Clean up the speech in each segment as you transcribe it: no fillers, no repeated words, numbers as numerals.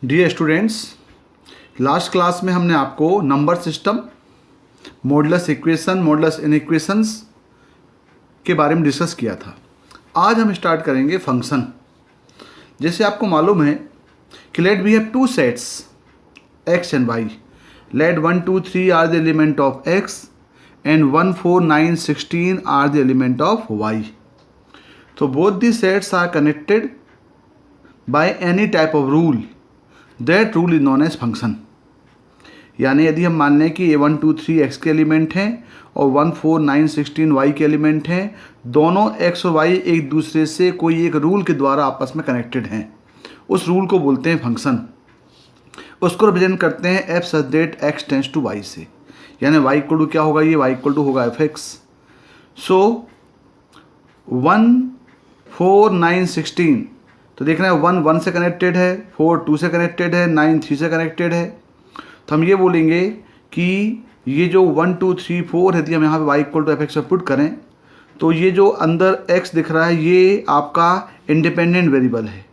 Dear students, last class में हमने आपको number system, modulus equation, modulus inequations के बारे में डिस्कस किया था। आज हम स्टार्ट करेंगे फंक्शन। जैसे आपको मालूम है कि let we have two sets x and y, let 1 2 3 are the element of x and 1 4 9 16 are the element of y। तो both the sets are connected by any type of rule, that rule is known as function. यानी यदि हम मान लें कि a1 2 3 x के element हैं और 1 4 9 16 y के एलिमेंट हैं, दोनों x और y एक दूसरे से कोई एक रूल के द्वारा आपस में कनेक्टेड हैं, उस रूल को बोलते हैं फंक्शन। उसको रिप्रेजेंट करते हैं f such that x tends to y से, यानी y इक्वल टू क्या होगा, ये y इक्वल टू होगा fx। सो 1 4 9 16, तो देखना है 1 1 से कनेक्टेड है, 4 2 से कनेक्टेड है, 9 3 से कनेक्टेड है। तो हम ये बोलेंगे कि ये जो 1 2 3 4 है, यदि हम यहाँ पे y इक्वल टू fx पर पुट करें तो ये जो अंदर x दिख रहा है ये आपका इंडिपेंडेंट वेरिएबल है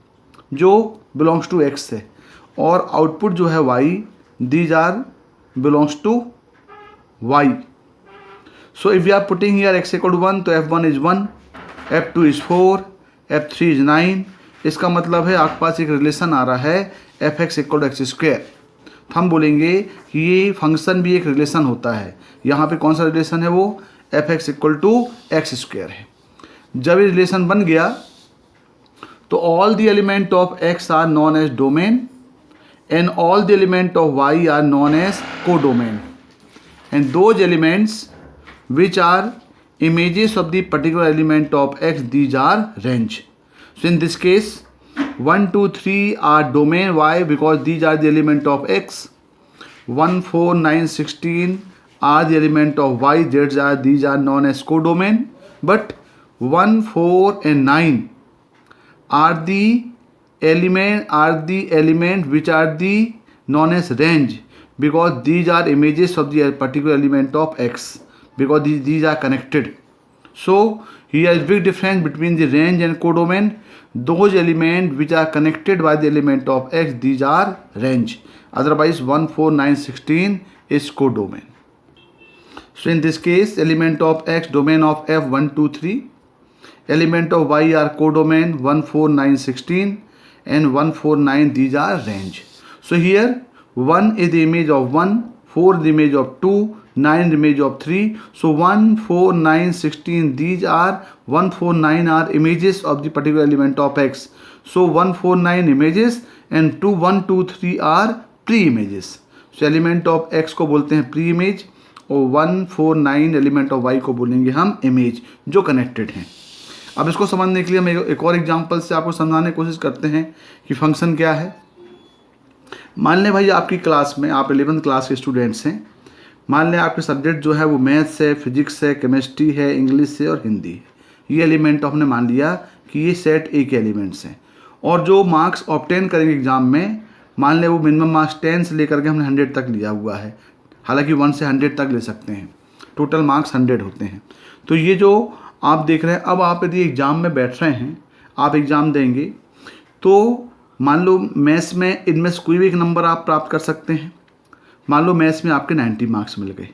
जो बिलोंग्स टू x है, और आउटपुट जो है y, these are belongs to y। So if we are putting here x equal to 1, तो f1 is 1, f2 is 4, f3 is 9। इसका मतलब है आपके पास एक रिलेशन आ रहा है fx equal to x square. तो हम बोलेंगे कि ये फंक्शन भी एक रिलेशन होता है। यहाँ पे कौन सा रिलेशन है, वो fx equal to x square है। जब ये रिलेशन बन गया तो all the element of x are known as domain and all the element of y are known as codomain, and those elements which are images of the particular element of x, these are range. So in this case 1 2 3 are domain y because these are the element of x, 1 4 9 16 are the element of y, these are known as codomain, but 1 4 and 9 are the element which are the known as range because these are images of the particular element of x, because these are connected. So here is big difference between the range and codomain. Those elements which are connected by the element of x, these are range, otherwise 1 4 9 16 is codomain. So in this case element of x domain of f 1 2 3, element of y are codomain 1 4 9 16 and 1 4 9, these are range. So here 1 is the image of 1, 4 is the image of 2, 9 is the image of 3. So 1 4 9 16, these are 1 4 9 are images of the particular element of x. So 1 4 9 images and 2 1 2 3 are pre-images. So element of x को बोलते हैं pre-image और 1 4 9 element of y को बोलेंगे हम image, जो connected हैं। अब इसको समझने के लिए हम एक और एग्जांपल से आपको समझाने की कोशिश करते हैं कि फंक्शन क्या है। मान लें भाई आपकी क्लास में आप 11th क्लास के स्टूडेंट्स हैं, मान लें आपके सब्जेक्ट जो है वो मैथ्स है, फिजिक्स है, केमिस्ट्री है, इंग्लिश है और हिंदी है। ये एलिमेंट हमने मान लिया कि ये सेट ए के एलिमेंट्स हैं, और जो मार्क्स ऑब्टेन करेंगे एग्जाम में, मान लें वो मिनिमम मार्क्स 10 से लेकर के हमने 100 तक लिया हुआ है, हालांकि 1 से 100 तक ले सकते हैं, टोटल मार्क्स 100 होते हैं। तो ये जो आप देख रहे हैं, अब आप यदि एग्ज़ाम में बैठ रहे हैं, आप एग्ज़ाम देंगे, तो मान लो मैथ्स में इनमें से कोई भी एक नंबर आप प्राप्त कर सकते हैं। मान लो मैथ्स में आपके 90 मार्क्स मिल गए,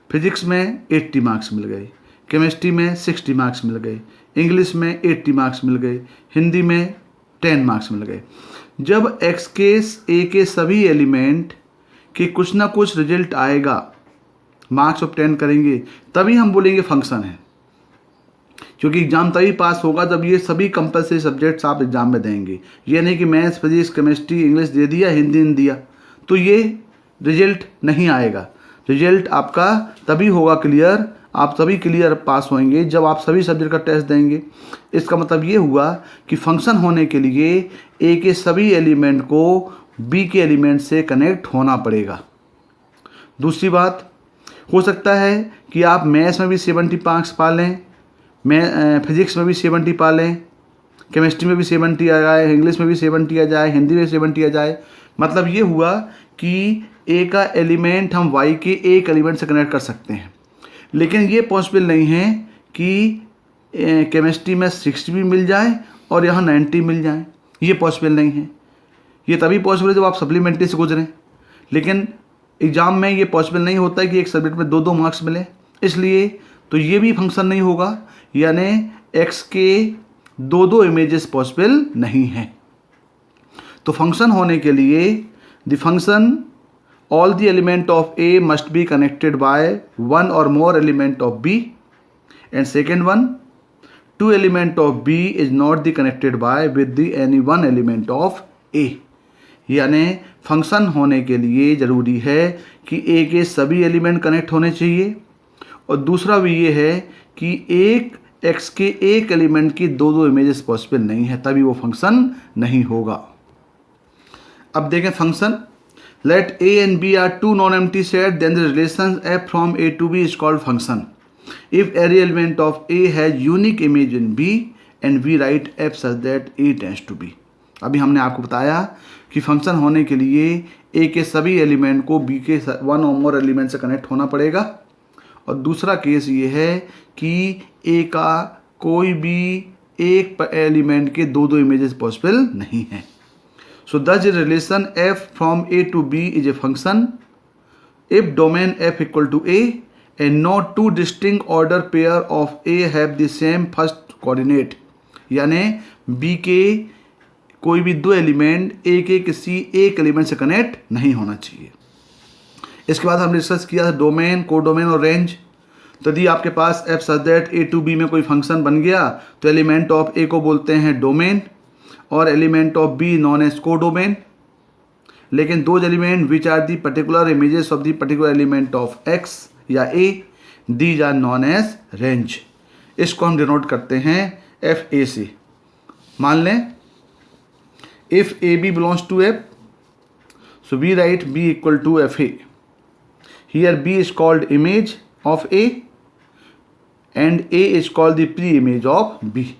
फिजिक्स में 80 मार्क्स मिल गए, केमिस्ट्री में 60 मार्क्स मिल गए, इंग्लिश में 80 मार्क्स मिल गए, हिंदी में 10 मार्क्स मिल गए। जब एक्स के ए के सभी एलिमेंट के कुछ ना कुछ रिजल्ट आएगा, मार्क्स ऑब्टेन करेंगे, तभी हम बोलेंगे फंक्शन है, क्योंकि एग्जाम तभी पास होगा जब ये सभी कंपलसरी सब्जेक्ट्स आप एग्जाम में देंगे। ये नहीं कि मैथ्स फिजिक्स केमिस्ट्री इंग्लिश दे दिया, हिंदी नहीं दिया, तो ये रिजल्ट नहीं आएगा। रिजल्ट आपका तभी होगा क्लियर, आप तभी क्लियर पास होंगे जब आप सभी सब्जेक्ट का टेस्ट देंगे। इसका मतलब ये हुआ कि फंक्शन होने के लिए ए के सभी एलिमेंट को बी के एलिमेंट से कनेक्ट होना पड़ेगा। दूसरी बात, हो सकता है कि आप मैथ्स में भी 70 मार्क्स पा लें, फिजिक्स में भी 70 पा लें, केमिस्ट्री में भी 70 आ जाए, इंग्लिश में भी 70 आ जाए, हिंदी में 70 आ जाए। मतलब ये हुआ कि ए का एलिमेंट हम वाई के एक एलिमेंट से कनेक्ट कर सकते हैं, लेकिन ये पॉसिबल नहीं है कि केमिस्ट्री में 60 भी मिल जाए और यहाँ 90 मिल जाए, ये पॉसिबल नहीं है। ये तभी पॉसिबल है जब आप सप्लीमेंट्री से गुजरें, लेकिन एग्ज़ाम में ये पॉसिबल नहीं होता है कि एक सब्जेक्ट में 2-2 मार्क्स मिले, इसलिए तो ये भी फंक्शन नहीं होगा, यानी एक्स के 2-2 इमेजेस पॉसिबल नहीं हैं। तो फंक्शन होने के लिए the function all the element of A must be connected by one or more element of B, and second one, two element of B is not the connected by with the any one element of A। यानी function होने के लिए ज़रूरी है कि A के सभी element connect होने चाहिए, और दूसरा भी ये है कि एक X के एक एलिमेंट की 2-2 इमेजेस पॉसिबल नहीं है, तभी वो फंक्शन नहीं होगा। अब देखें function, let A and B are two non-empty sets, then the relation f from A to B is called function if every element of A has unique image in B and we write f such that A tends to B। अभी हमने आपको बताया कि function होने के लिए A के सभी एलिमेंट को B के वन और मोर एलिमेंट से कनेक्ट होना पड़ेगा, और दूसरा केस ये है कि A का कोई भी एक एलिमेंट के 2-2 इमेजेस पॉसिबल नहीं है। So thus the relation f from A to B is a function if domain f equal to A and no two distinct order pair of A have the same first coordinate, यानी B के कोई भी 2 element A के किसी एक element से connect नहीं होना चाहिए। इसके बाद हमने डिस्कस किया डोमेन, कोडोमेन और रेंज। तो यदि आपके पास f such that A to B में कोई फंक्शन बन गया तो एलिमेंट ऑफ A को बोलते हैं डोमेन और element of B known as codomain, लेकिन those element which are the particular images of the particular element of X या A, these are known as range. इसको हम डिनोट करते हैं एफ ए से। मान लें if A B belongs to F, so we write B equal to F A. Here B is called image of A and A is called the pre image of B.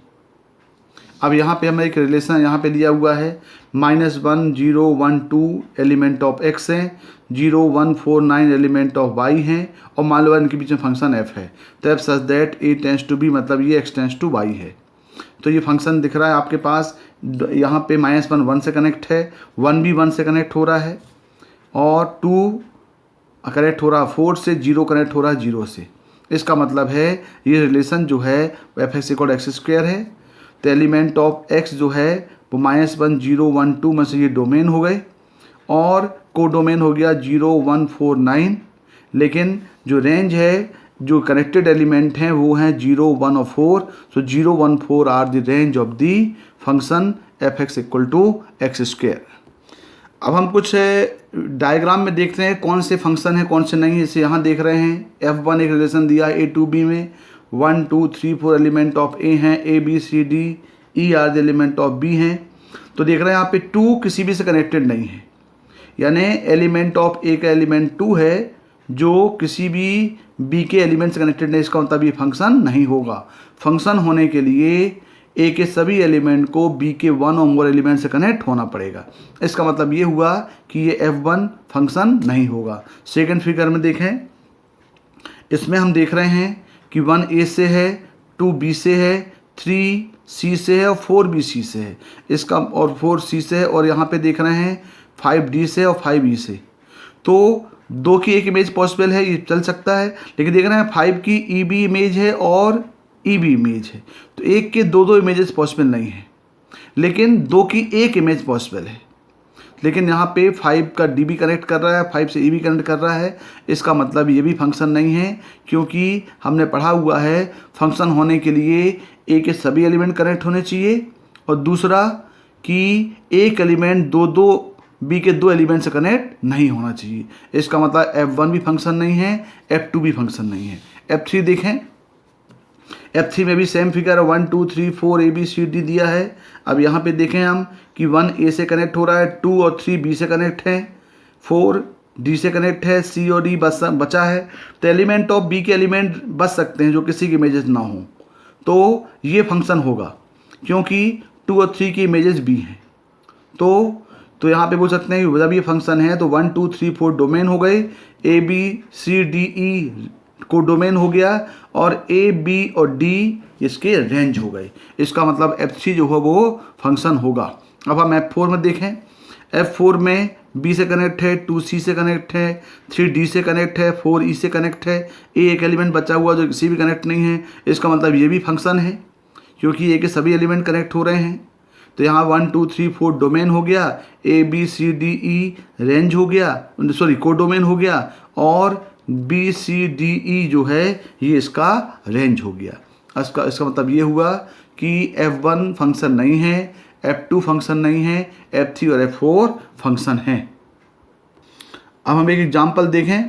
अब यहाँ पे हमें एक relation यहाँ पे दिया हुआ है, -1 0 1 2 एलिमेंट ऑफ x हैं, 0 1 4 9 एलिमेंट ऑफ y हैं, और मान लो इनके बीच में फंक्शन f है। तो f such that a tends to b, मतलब ये x टेंस टू y है। तो ये फंक्शन दिख रहा है आपके पास, यहाँ पे -1 1 से कनेक्ट है, 1 भी 1 से कनेक्ट हो रहा है, और 2 कनेक्ट हो रहा है 4 से, 0 कनेक्ट हो रहा है 0 से। इसका मतलब है ये रिलेशन जो है F x equal x square है। तो एलिमेंट ऑफ x जो है वो -1 0 1 2 में से ये डोमेन हो गए, और कोडोमेन हो गया 0 1 4 9, लेकिन जो रेंज है, जो कनेक्टेड एलिमेंट हैं वो हैं 0 1 और 4। So 0 1 4 are the range of the function F x equal to x square. अब हम कुछ डायग्राम में देखते हैं कौन से फंक्शन है कौन से नहीं है। जैसे यहाँ देख रहे हैं f1 एक रिलेशन दिया है A to B में, 1 2 3 4 एलिमेंट ऑफ A हैं, A B C D E are the element of B हैं। तो देख रहे हैं यहाँ पे 2 किसी भी से कनेक्टेड नहीं है, यानी एलिमेंट ऑफ A का एलिमेंट 2 है जो किसी भी B के एलिमेंट से कनेक्टेड नहीं। इसका मतलब ये फंक्शन नहीं होगा। फंक्शन होने के लिए A के सभी एलिमेंट को B के 1 और मोर एलिमेंट से कनेक्ट होना पड़ेगा। इसका मतलब ये हुआ कि ये F1 फंक्शन नहीं होगा। सेकंड फिगर में देखें, इसमें हम देख रहे हैं कि 1 A से है, 2 B से है, 3 C से है और 4 B C से है, इसका और 4 C से है, और यहाँ पे देख रहे हैं 5 D से और 5 E से। तो 2 की एक इमेज पॉसिबल है, ये चल सकता है, लेकिन देख रहे हैं 5 की EB इमेज है और EB इमेज है, तो एक के 2 इमेजेस पॉसिबल नहीं है, लेकिन 2 की एक इमेज पॉसिबल है। लेकिन यहाँ पे 5 का DB कनेक्ट कर रहा है, 5 से EB कनेक्ट कर रहा है। इसका मतलब ये भी फंक्शन नहीं है, क्योंकि हमने पढ़ा हुआ है फंक्शन होने के लिए A के सभी एलिमेंट कनेक्ट होने चाहिए, और दूसरा कि एक एलिमेंट 2 B के 2 एलिमेंट से कनेक्ट नहीं होना चाहिए। इसका मतलब F1 भी फंक्शन नहीं है, F2 भी फंक्शन नहीं है। F3 देखें, F3 में भी same figure 1 2 3 4 A B C D दिया है। अब यहाँ पे देखें हम कि 1 A से कनेक्ट हो रहा है, 2 और 3 B से कनेक्ट है, 4 D से कनेक्ट है, C और D बचा है। तो एलिमेंट ऑफ B के एलिमेंट बच सकते हैं जो किसी की इमेजेस ना हो, तो ये फंक्शन होगा, क्योंकि 2 और 3 की इमेजेस B हैं। तो यहाँ पे बोल सकते हैं कि जब ये फंक्शन है तो 1 2 3 4 डोमेन हो गए, A B C D E codomain हो गया और ए बी और डी इसके रेंज हो गए। इसका मतलब F3 जो है वो फंक्शन होगा। अब हम F4 में देखें, F4 में B से कनेक्ट है, 2C से कनेक्ट है, 3D से कनेक्ट है, 4E से कनेक्ट है, A एक एलिमेंट बचा हुआ जो किसी भी कनेक्ट नहीं है। इसका मतलब ये भी फंक्शन है क्योंकि A के सभी एलिमेंट कनेक्ट हो रहे हैं। तो यहाँ 1 2 3 4 डोमेन हो गया, A B C D E range हो गया, सॉरी कोडोमेन हो गया, और B C D E जो है ये इसका रेंज हो गया। इसका मतलब ये हुआ कि F1 फंक्शन नहीं है, F2 फंक्शन नहीं है, F3 और F4 फंक्शन है। अब हम एक एग्जांपल देखें।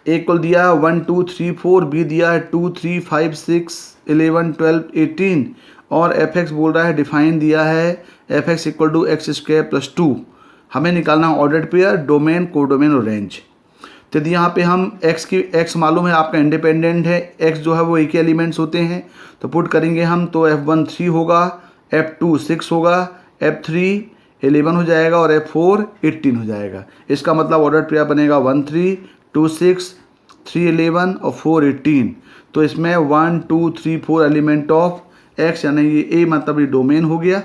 A को दिया 1 2 3 4, B दिया है 2 3 5 6 11 12 18 और Fx बोल रहा है डिफाइन दिया है Fx equal to x square plus 2। हमें निकालना ऑर्डर्ड पेयर, डोमेन, कोडोमेन और रेंज। तो यदि यहाँ पे हम x मालूम है आपका इंडिपेंडेंट है, x जो है वो एक ही एलिमेंट्स होते हैं, तो पुट करेंगे हम तो F1 3 होगा, F2 6 होगा, F3 11 हो जाएगा और F4 18 हो जाएगा। इसका मतलब ऑर्डर पेयर बनेगा 1 3 2 6 3 11 और 4 18। तो इसमें 1 2 3 4 एलिमेंट ऑफ x यानी ये A मतलब ये डोमेन हो गया,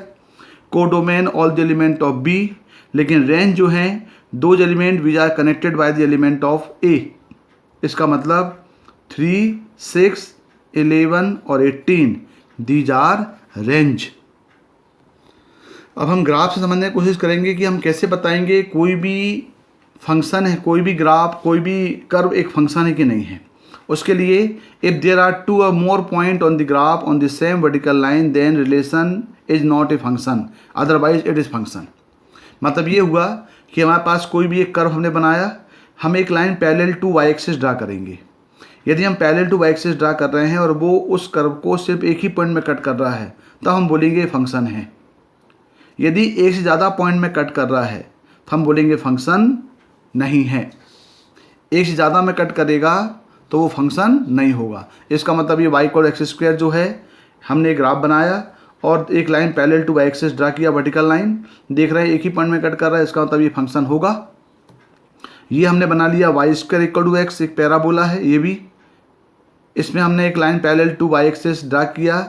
codomain all the element of B, लेकिन रेंज जो है दो element which are connected by the element of A। इसका मतलब 3 6 11 और 18 दीज आर रेंज। अब हम ग्राफ से समझने की कोशिश करेंगे कि हम कैसे बताएंगे कोई भी फंक्शन है, कोई भी ग्राफ, कोई भी कर्व एक फंक्शन है कि नहीं है। उसके लिए if there are 2 or more point on the graph on the same vertical line then relation is not a function, otherwise it is function. मतलब ये हुआ कि हमारे पास कोई भी एक कर्व हमने बनाया, हम एक line parallel to y axis draw करेंगे। यदि हम parallel to y axis draw कर रहे हैं और वो उस कर्व को सिर्फ एक ही पॉइंट में कट कर रहा है तो हम बोलेंगे फंक्शन है। यदि एक से ज़्यादा पॉइंट में कट कर रहा है तो हम बोलेंगे फंक्शन नहीं है। एक से ज़्यादा में कट करेगा तो वो फंक्शन नहीं होगा। इसका मतलब ये वाई इक्वल एक्स स्क्वायर जो है, हमने एक ग्राफ बनाया और एक line parallel to y axis draw किया, वर्टिकल लाइन, देख रहे हैं एक ही पॉइंट में कट कर रहा है, इसका मतलब ये फंक्शन होगा। ये हमने बना लिया y square equal to x, एक पैराबोला है ये भी, इसमें हमने एक line parallel to y axis draw किया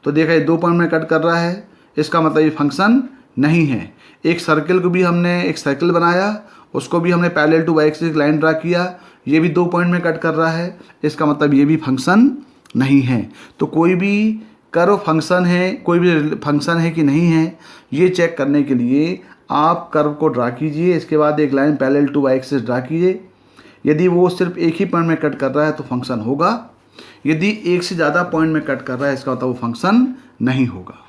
तो देखा ये 2 पॉइंट में कट कर रहा है, इसका मतलब ये फंक्शन नहीं है। एक सर्कल को भी हमने एक सर्कल बनाया, उसको भी हमने parallel to y axis line draw किया, ये भी 2 पॉइंट में कट कर रहा है, इसका मतलब ये भी फंक्शन नहीं है। तो कोई भी कर्व फंक्शन है, कोई भी फंक्शन है कि नहीं है, ये चेक करने के लिए आप कर्व को ड्रा कीजिए, इसके बाद एक line parallel to y axis draw कीजिए। यदि वो सिर्फ एक ही पॉइंट में कट कर रहा है तो फंक्शन होगा, यदि एक से ज़्यादा पॉइंट में कट कर रहा है इसका मतलब वो फंक्शन नहीं होगा।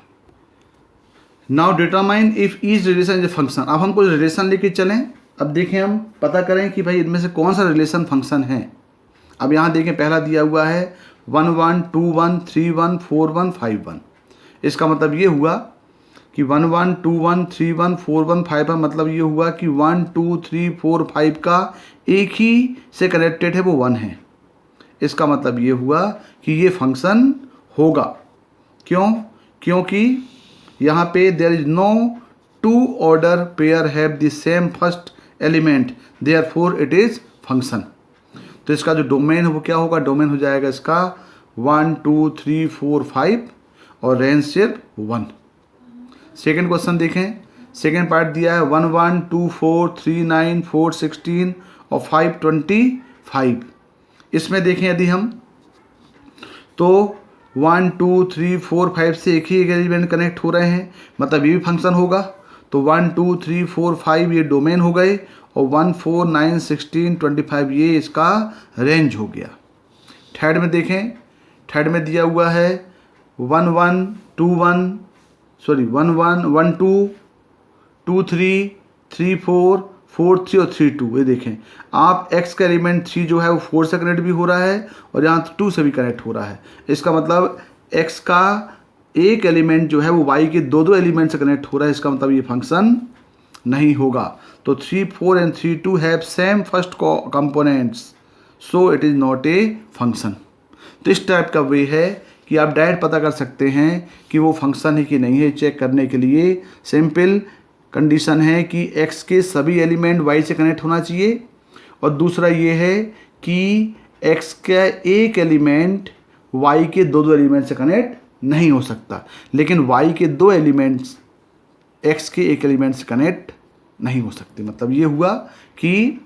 Now determine if each relation is a function. अब हम कोई रिलेशन लेके चलें, अब देखें हम पता करें कि भाई इनमें से कौन सा रिलेशन फंक्शन है। अब यहाँ देखें पहला दिया हुआ है 1 1 2 1 3 1 4 1 5 1। इसका मतलब ये हुआ कि 1 1 2 1 3 1 4 1 5 1, मतलब ये हुआ कि 1 2 3 4 5 का एक ही से कनेक्टेड है वो 1 है। इसका मतलब ये हुआ कि ये फंक्शन होगा। क्यों? क्योंकि यहाँ पे there is no 2 order pair have the same first element, therefore it is function. तो इसका जो डोमेन है वो क्या होगा? डोमेन हो जाएगा इसका 1 2 3 4 5 और रेंज सिर्फ 1। सेकेंड क्वेश्चन देखें, सेकेंड पार्ट दिया है 1 1 2 4 3 9 4 16 और 5 25। इसमें देखें यदि हम तो 1 2 3 4 5 से एक ही एलिमेंट कनेक्ट हो रहे हैं, मतलब ये भी फंक्शन होगा। तो 1 2 3 4 5 ये डोमेन हो गए और 1 4 9 16 25 ये इसका रेंज हो गया। थर्ड में देखें, थर्ड में दिया हुआ है 1 1 2 1 सॉरी 1 1 1 2 2 3 3 4 4 3 और 3 2। ये देखें आप x का एलिमेंट 3 जो है वो 4 से कनेक्ट भी हो रहा है और यहाँ 2 से भी कनेक्ट हो रहा है। इसका मतलब x का एक एलिमेंट जो है वो y के दो एलिमेंट से कनेक्ट हो रहा है, इसका मतलब ये फंक्शन नहीं होगा। तो 3 4 and 3 2 have same first components, so it is not a function. तो इस टाइप का वे है कि आप डायरेक्ट पता कर सकते हैं कि वो फंक्शन है कि नहीं है। चेक करने के लिए सिंपल कंडीशन है कि x के सभी एलिमेंट y से कनेक्ट होना चाहिए और दूसरा ये है कि x का एक एलिमेंट y के दो एलिमेंट से कनेक्ट नहीं हो सकता, लेकिन y के दो एलिमेंट्स x के एक एलिमेंट से कनेक्ट नहीं हो सकते। मतलब ये हुआ कि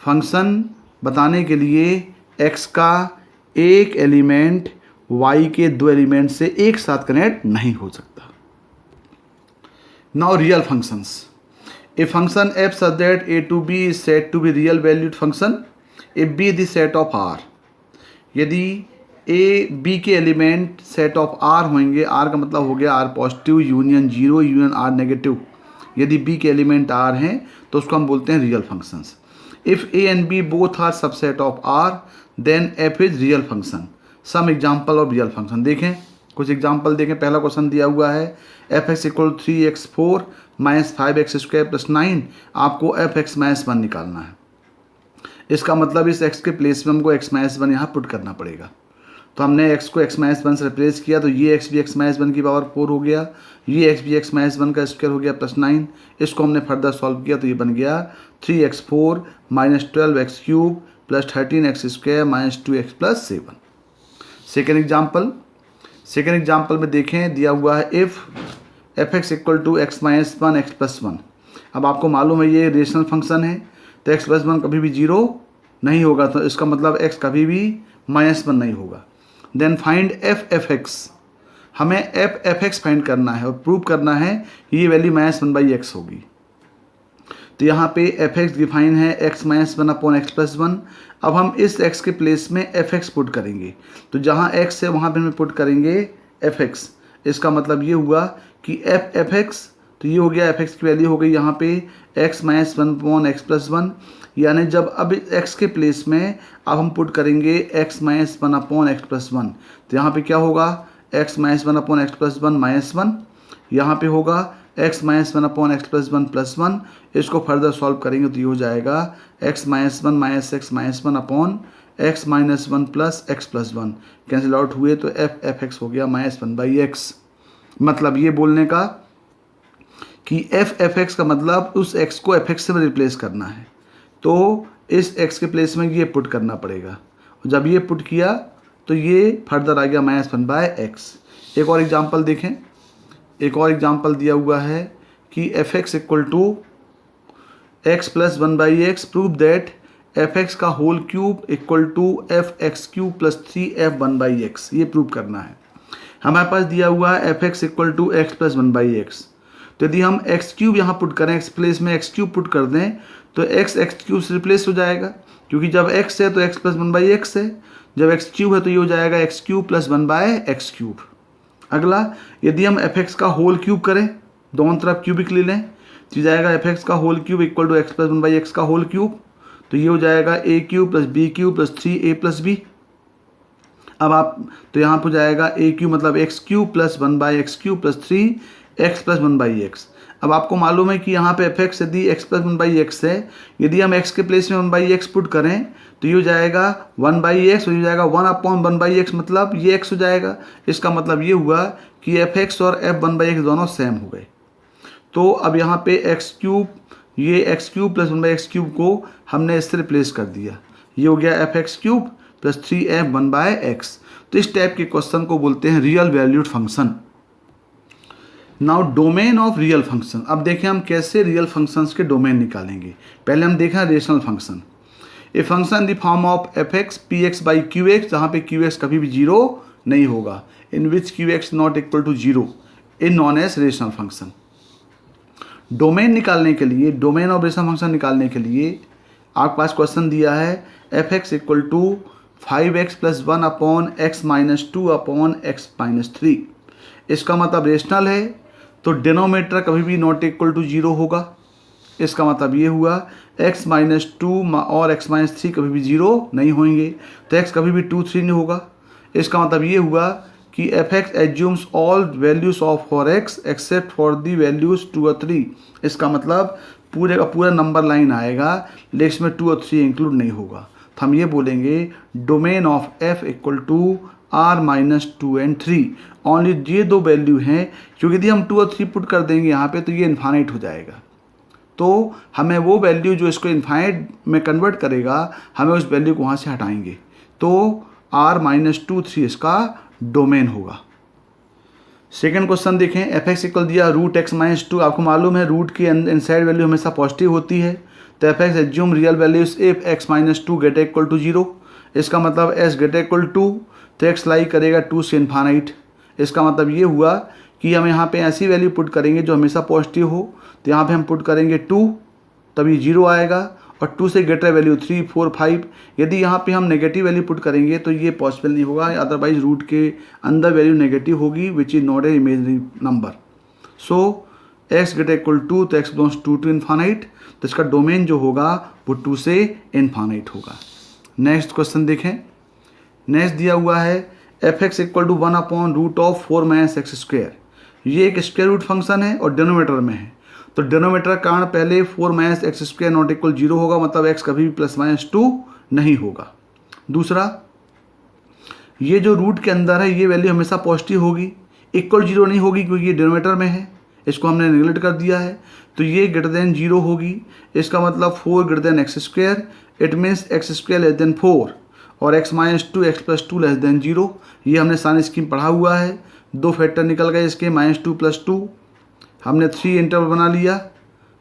फंक्शन बताने के लिए x का एक एलिमेंट y के दो एलिमेंट से एक साथ कनेक्ट नहीं हो सकता। Now real functions. A function f such that a to b is said to be real valued function if b is the set of r। यदि a b के एलिमेंट सेट ऑफ r होंगे, r का मतलब हो गया r positive union zero union r negative, यदि b के element r हैं तो उसको हम बोलते हैं real functions. If a and b both are subset of r then f is real function. Some example of real function देखें, कुछ एग्जाम्पल देखें। पहला क्वेश्चन दिया हुआ है F x equal 3x4 minus 5x square plus 9, आपको F x minus 1 निकालना है। इसका मतलब इस x के प्लेस में हमको x माइनस 1 यहाँ पुट करना पड़ेगा। तो हमने x को x माइनस 1 से रिप्लेस किया, तो ये x भी x माइनस 1 की पावर 4 हो गया, ये x भी x माइनस 1 का स्क्वायर हो गया प्लस 9। इसको हमने फर्दर सॉल्व किया तो ये बन गया 3x4 माइनस 12x cube plus 13x square minus 2x plus 7। Second example में देखें, दिया हुआ है इफ़ F x equal to x minus 1 x plus 1। अब आपको मालूम है ये रेशनल फंक्शन है, तो एक्स प्लस 1 कभी भी जीरो नहीं होगा, तो इसका मतलब एक्स कभी भी माइनस 1 नहीं होगा। देन फाइंड एफ एक्स, हमें एफ एक्स फाइंड करना है और प्रूव करना है ये वैल्यू माइनस 1/x होगी। तो यहाँ पे एफ एक्स डिफाइन है x minus 1 upon x plus 1। अब हम इस x के प्लेस में एफ एक्स पुट करेंगे, तो जहाँ x है वहाँ पे हम पुट करेंगे एफ एक्स। इसका मतलब ये हुआ कि एफ एक्स, तो ये हो गया एफ एक्स की वैल्यू हो गई यहाँ पे x minus 1 upon x plus 1, यानी जब अब x के प्लेस में अब हम पुट करेंगे x minus 1 upon x plus 1, तो यहाँ पे क्या होगा x minus 1 upon x plus 1 minus 1, यहाँ पे होगा x minus 1 upon x plus 1 plus 1। इसको फर्दर सॉल्व करेंगे तो ये हो जाएगा x minus 1 minus x minus 1 upon x minus 1 plus x plus 1, cancel out हुए तो एफ एक्स हो गया माइनस 1/x। मतलब ये बोलने का कि एफ एक्स का मतलब उस x को एफ एक्स से रिप्लेस करना है, तो इस x के प्लेस में ये पुट करना पड़ेगा। जब ये पुट किया तो ये फर्दर आ गया माइनस 1/x। एक और एग्जांपल देखें, एक और एग्जांपल दिया हुआ है कि F x equal to x plus 1/x, prove that F x का whole cube equal to F X cube plus 3f 1/x। ये प्रूव करना है। हमारे पास दिया हुआ है F x equal to x plus 1/x, तो यदि हम एक्स क्यूब यहाँ पुट करें, एक्स प्लेस में एक्स क्यूब पुट कर दें तो एक्स क्यूब से रिप्लेस हो जाएगा, क्योंकि जब x है तो x प्लस 1/x है, जब x क्यूब है तो ये हो जाएगा x cube plus 1/x cube. अगला, यदि हम एफ एक्स का होल क्यूब करें, दोनों तरफ क्यूबिक ले लें, तो जाएगा एफ एक्स का whole cube equal to x plus 1/x का होल क्यूब, तो ये हो जाएगा a cube plus b cube plus 3a plus b। अब आप तो यहाँ पर जाएगा a क्यूब मतलब x cube plus 1/x cube plus 3x plus 1/x। अब आपको मालूम है कि यहाँ पे एफ एक्स यदि x प्लस 1/x है, यदि हम x के प्लेस में 1/x पुट करें तो ये हो जाएगा 1/x, हो जाएगा 1 अपॉन 1/x, मतलब ये x हो जाएगा। इसका मतलब ये हुआ कि एफ एक्स और f 1/x दोनों सेम हो गए। तो अब यहाँ पे x क्यूब, ये x cube plus 1/x cube को हमने इससे रिप्लेस कर दिया, ये हो गया F X cube plus 3f 1/x। तो इस टाइप के क्वेश्चन को बोलते हैं real valued function. Now domain of real function. अब देखें हम कैसे रियल फंक्शंस के डोमेन निकालेंगे। पहले हम देखें rational function. A function in the form of F X P X by Q X, जहाँ पे क्यू एक्स कभी भी जीरो नहीं होगा, in which Q X not equal to zero, in known as rational function. Domain निकालने के लिए, domain of rational function निकालने के लिए आपके पास क्वेश्चन दिया है F x equal to 5x plus 1 upon x minus 2 upon x minus 3। इसका मतलब रेशनल है तो डिनोमिनेटर कभी भी नॉट इक्वल टू जीरो होगा। इसका मतलब ये हुआ x माइनस 2 और x माइनस 3 कभी भी जीरो नहीं होंगे, तो x कभी भी 2 3 नहीं होगा। इसका मतलब ये हुआ कि F x assumes all values of for x except for the values 2 और 3। इसका मतलब पूरे का पूरा नंबर लाइन आएगा लेकिन इसमें 2 और 3 इंक्लूड नहीं होगा। तो हम ये बोलेंगे domain of f equal to r minus 2 and 3, only ये दो वैल्यू हैं, क्योंकि यदि हम 2 और 3 पुट कर देंगे यहाँ पे तो ये इन्फाइनाइट हो जाएगा। तो हमें वो वैल्यू जो इसको इन्फाइनाइट में कन्वर्ट करेगा, हमें उस वैल्यू को वहाँ से हटाएंगे। तो R-2 3 इसका डोमेन होगा। सेकेंड क्वेश्चन देखें, एफ एक्स इक्वल दिया रूट एक्स माइनस 2। आपको मालूम है रूट की इनसाइड वैल्यू हमेशा पॉजिटिव होती है, तो F x assume real values if x minus 2 greater equal to 0। इसका मतलब एस गेट इक्वल टू, तो एक्स लाई करेगा 2 से इन्फानाइट। इसका मतलब ये हुआ कि हम यहाँ पे ऐसी वैल्यू पुट करेंगे जो हमेशा पॉजिटिव हो, तो यहाँ पे हम पुट करेंगे 2, तभी 0 आएगा, और 2 से ग्रेटर वैल्यू 3 4 5। यदि यहाँ पे हम नेगेटिव वैल्यू पुट करेंगे तो ये पॉसिबल नहीं होगा, अदरवाइज रूट के अंदर वैल्यू नेगेटिव होगी which is not a imaginary number. So x greater equal to, तो एक्स बिलोंग्स टू इन्फानाइट, तो इसका डोमेन जो होगा वो 2 से इन्फानाइट होगा। नेक्स्ट क्वेश्चन देखें, नेक्स्ट दिया हुआ है F x equal to 1/√4 minus x square. ये एक स्क्वायर रूट फंक्शन है और डिनोमीटर में है, तो डिनोमीटर का कारण पहले 4 minus x square not equal 0 होगा, मतलब एक्स कभी भी +-2 नहीं होगा। दूसरा, ये जो रूट के अंदर है ये वैल्यू हमेशा पॉजिटिव होगी, इक्वल 0 नहीं होगी क्योंकि ये डिनोमीटर में है, इसको हमने नेगलेक्ट कर दिया है, तो ये ग्रेटर देन 0 होगी। इसका मतलब 4 greater than x square, it means x square less than 4 और x-2 x+2 लेस देन 0। ये हमने साइन स्कीम पढ़ा हुआ है, 2 फैक्टर निकल गए इसके, -2 + 2। हमने 3 इंटरवल बना लिया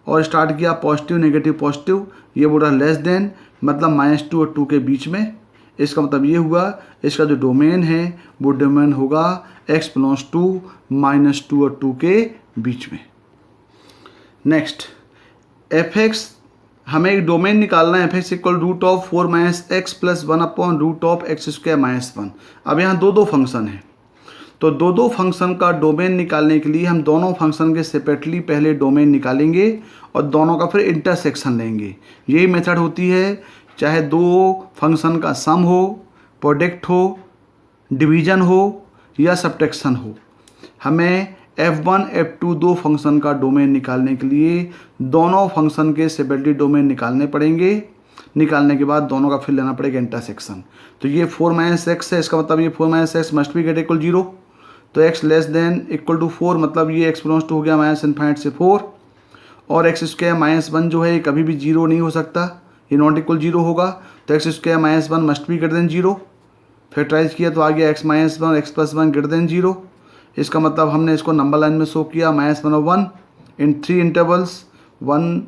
और स्टार्ट किया पॉजिटिव नेगेटिव पॉजिटिव, ये बोल रहा लेस देन, मतलब -2 और 2 के बीच में। इसका मतलब ये हुआ इसका जो डोमेन है वो डोमेन होगा x बिलोंग्स टू -2 और 2 के बीच में। नेक्स्ट, एफ एक्स, हमें एक डोमेन निकालना है, F x equal √4 minus x plus 1/√x² minus 1। अब यहाँ दो फंक्शन है, तो दो फंक्शन का डोमेन निकालने के लिए हम दोनों फंक्शन के सेपरेटली पहले डोमेन निकालेंगे और दोनों का फिर इंटरसेक्शन लेंगे। यही मेथड होती है, चाहे दो फंक्शन का सम हो, प्रोडक्ट हो, डिवीजन हो या सब्ट्रैक्शन हो। हमें f1 f2 दो फंक्शन का डोमेन निकालने के लिए दोनों फंक्शन के सेपरेटली डोमेन निकालने पड़ेंगे। निकालने के बाद दोनों का फिर लेना पड़ेगा इंटरसेक्शन। तो ये 4 माइनस एक्स है, इसका मतलब ये 4 minus x must be greater equal 0, तो x less than equal to 4, मतलब ये x बिलोंग्स टू हो गया -∞ से 4, और x² -1 जो है ये कभी भी 0 नहीं हो सकता, ये नॉट इक्वल 0 होगा, तो x² -1 must be greater than 0। Factorize किया तो आ गया x -1 और x+1 ग्रेटर देन 0। इसका मतलब हमने इसको नंबर लाइन में शो किया -1 और 1 इन 3 इंटरवल्स, 1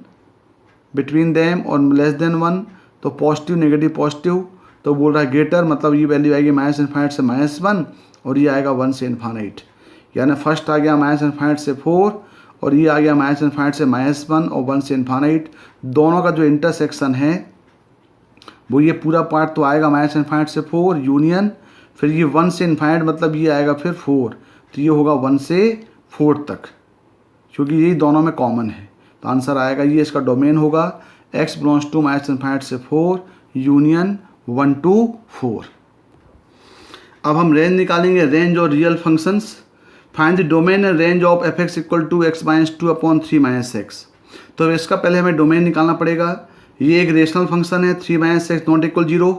बिटवीन देम और लेस देन 1, तो पॉजिटिव नेगेटिव पॉजिटिव, तो बोल रहा है ग्रेटर, मतलब ये वैल्यू आएगी -∞ से -1 और ये आएगा 1 से इन्फानाइट। यानी फर्स्ट आ गया -∞ से 4 और ये आ गया -∞ से -1 और 1 से इन्फानाइट। दोनों का जो इंटरसेक्शन है वो ये पूरा पार्ट तो आएगा -∞ से 4 यूनियन, फिर ये 1 से इन्फानाइट, मतलब ये आएगा फिर 4, तो ये होगा 1 से 4 तक, क्योंकि यही दोनों में कॉमन है। तो आंसर आएगा ये, इसका डोमेन होगा x बिलोंग्स टू -∞ से 4 यूनियन 1 to 4। अब हम रेंज निकालेंगे, रेंज और real functions. Find the domain and range of F x equal to x - 2/3 - x। तो इसका पहले हमें डोमेन निकालना पड़ेगा। ये एक रेशनल फंक्शन है, 3 - x नॉट इक्वल 0,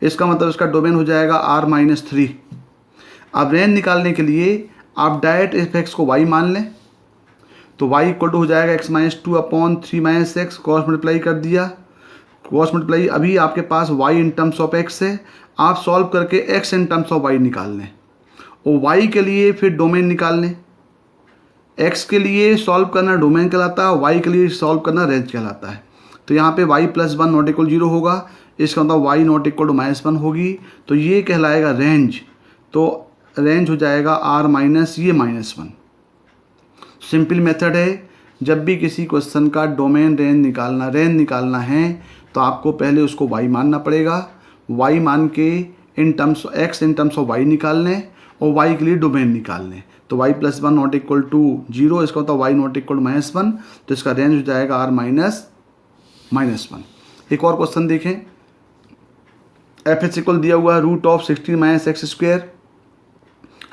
इसका मतलब इसका डोमेन हो जाएगा R-3। अब रेंज निकालने के लिए आप डायरेक्ट एफ एक्स को y मान लें, तो y इक्वल टू हो जाएगा x - 2/3 - x, क्रॉस मल्टीप्लाई कर दिया, क्रॉस मल्टीप्लाई, अभी आपके पास y in terms of x है, आप सॉल्व करके x in terms of y निकाल लें और y के लिए फिर डोमेन निकाल लें। x के लिए सॉल्व करना डोमेन कहलाता है, y के लिए सॉल्व करना रेंज कहलाता है। तो यहाँ पे y+1 नॉट इक्वल 0 होगा, इसका मतलब y नॉट इक्वल टू -1 होगी, तो ये कहलाएगा रेंज। तो रेंज हो जाएगा R- ये -1। सिंपल मेथड है, जब भी किसी क्वेश्चन का डोमेन रेंज निकालना है तो आपको पहले उसको y मानना पड़ेगा, y मान के in terms x in terms of y निकाल लें और y के लिए डोमेन निकाल लें। तो y+1 नॉट इक्वल टू 0, इसका मतलब y नॉट इक्वल टू -1, तो इसका रेंज हो जाएगा R-1। एक और क्वेश्चन देखें, एफ एक्स इक्वल दिया हुआ है √16 - x²।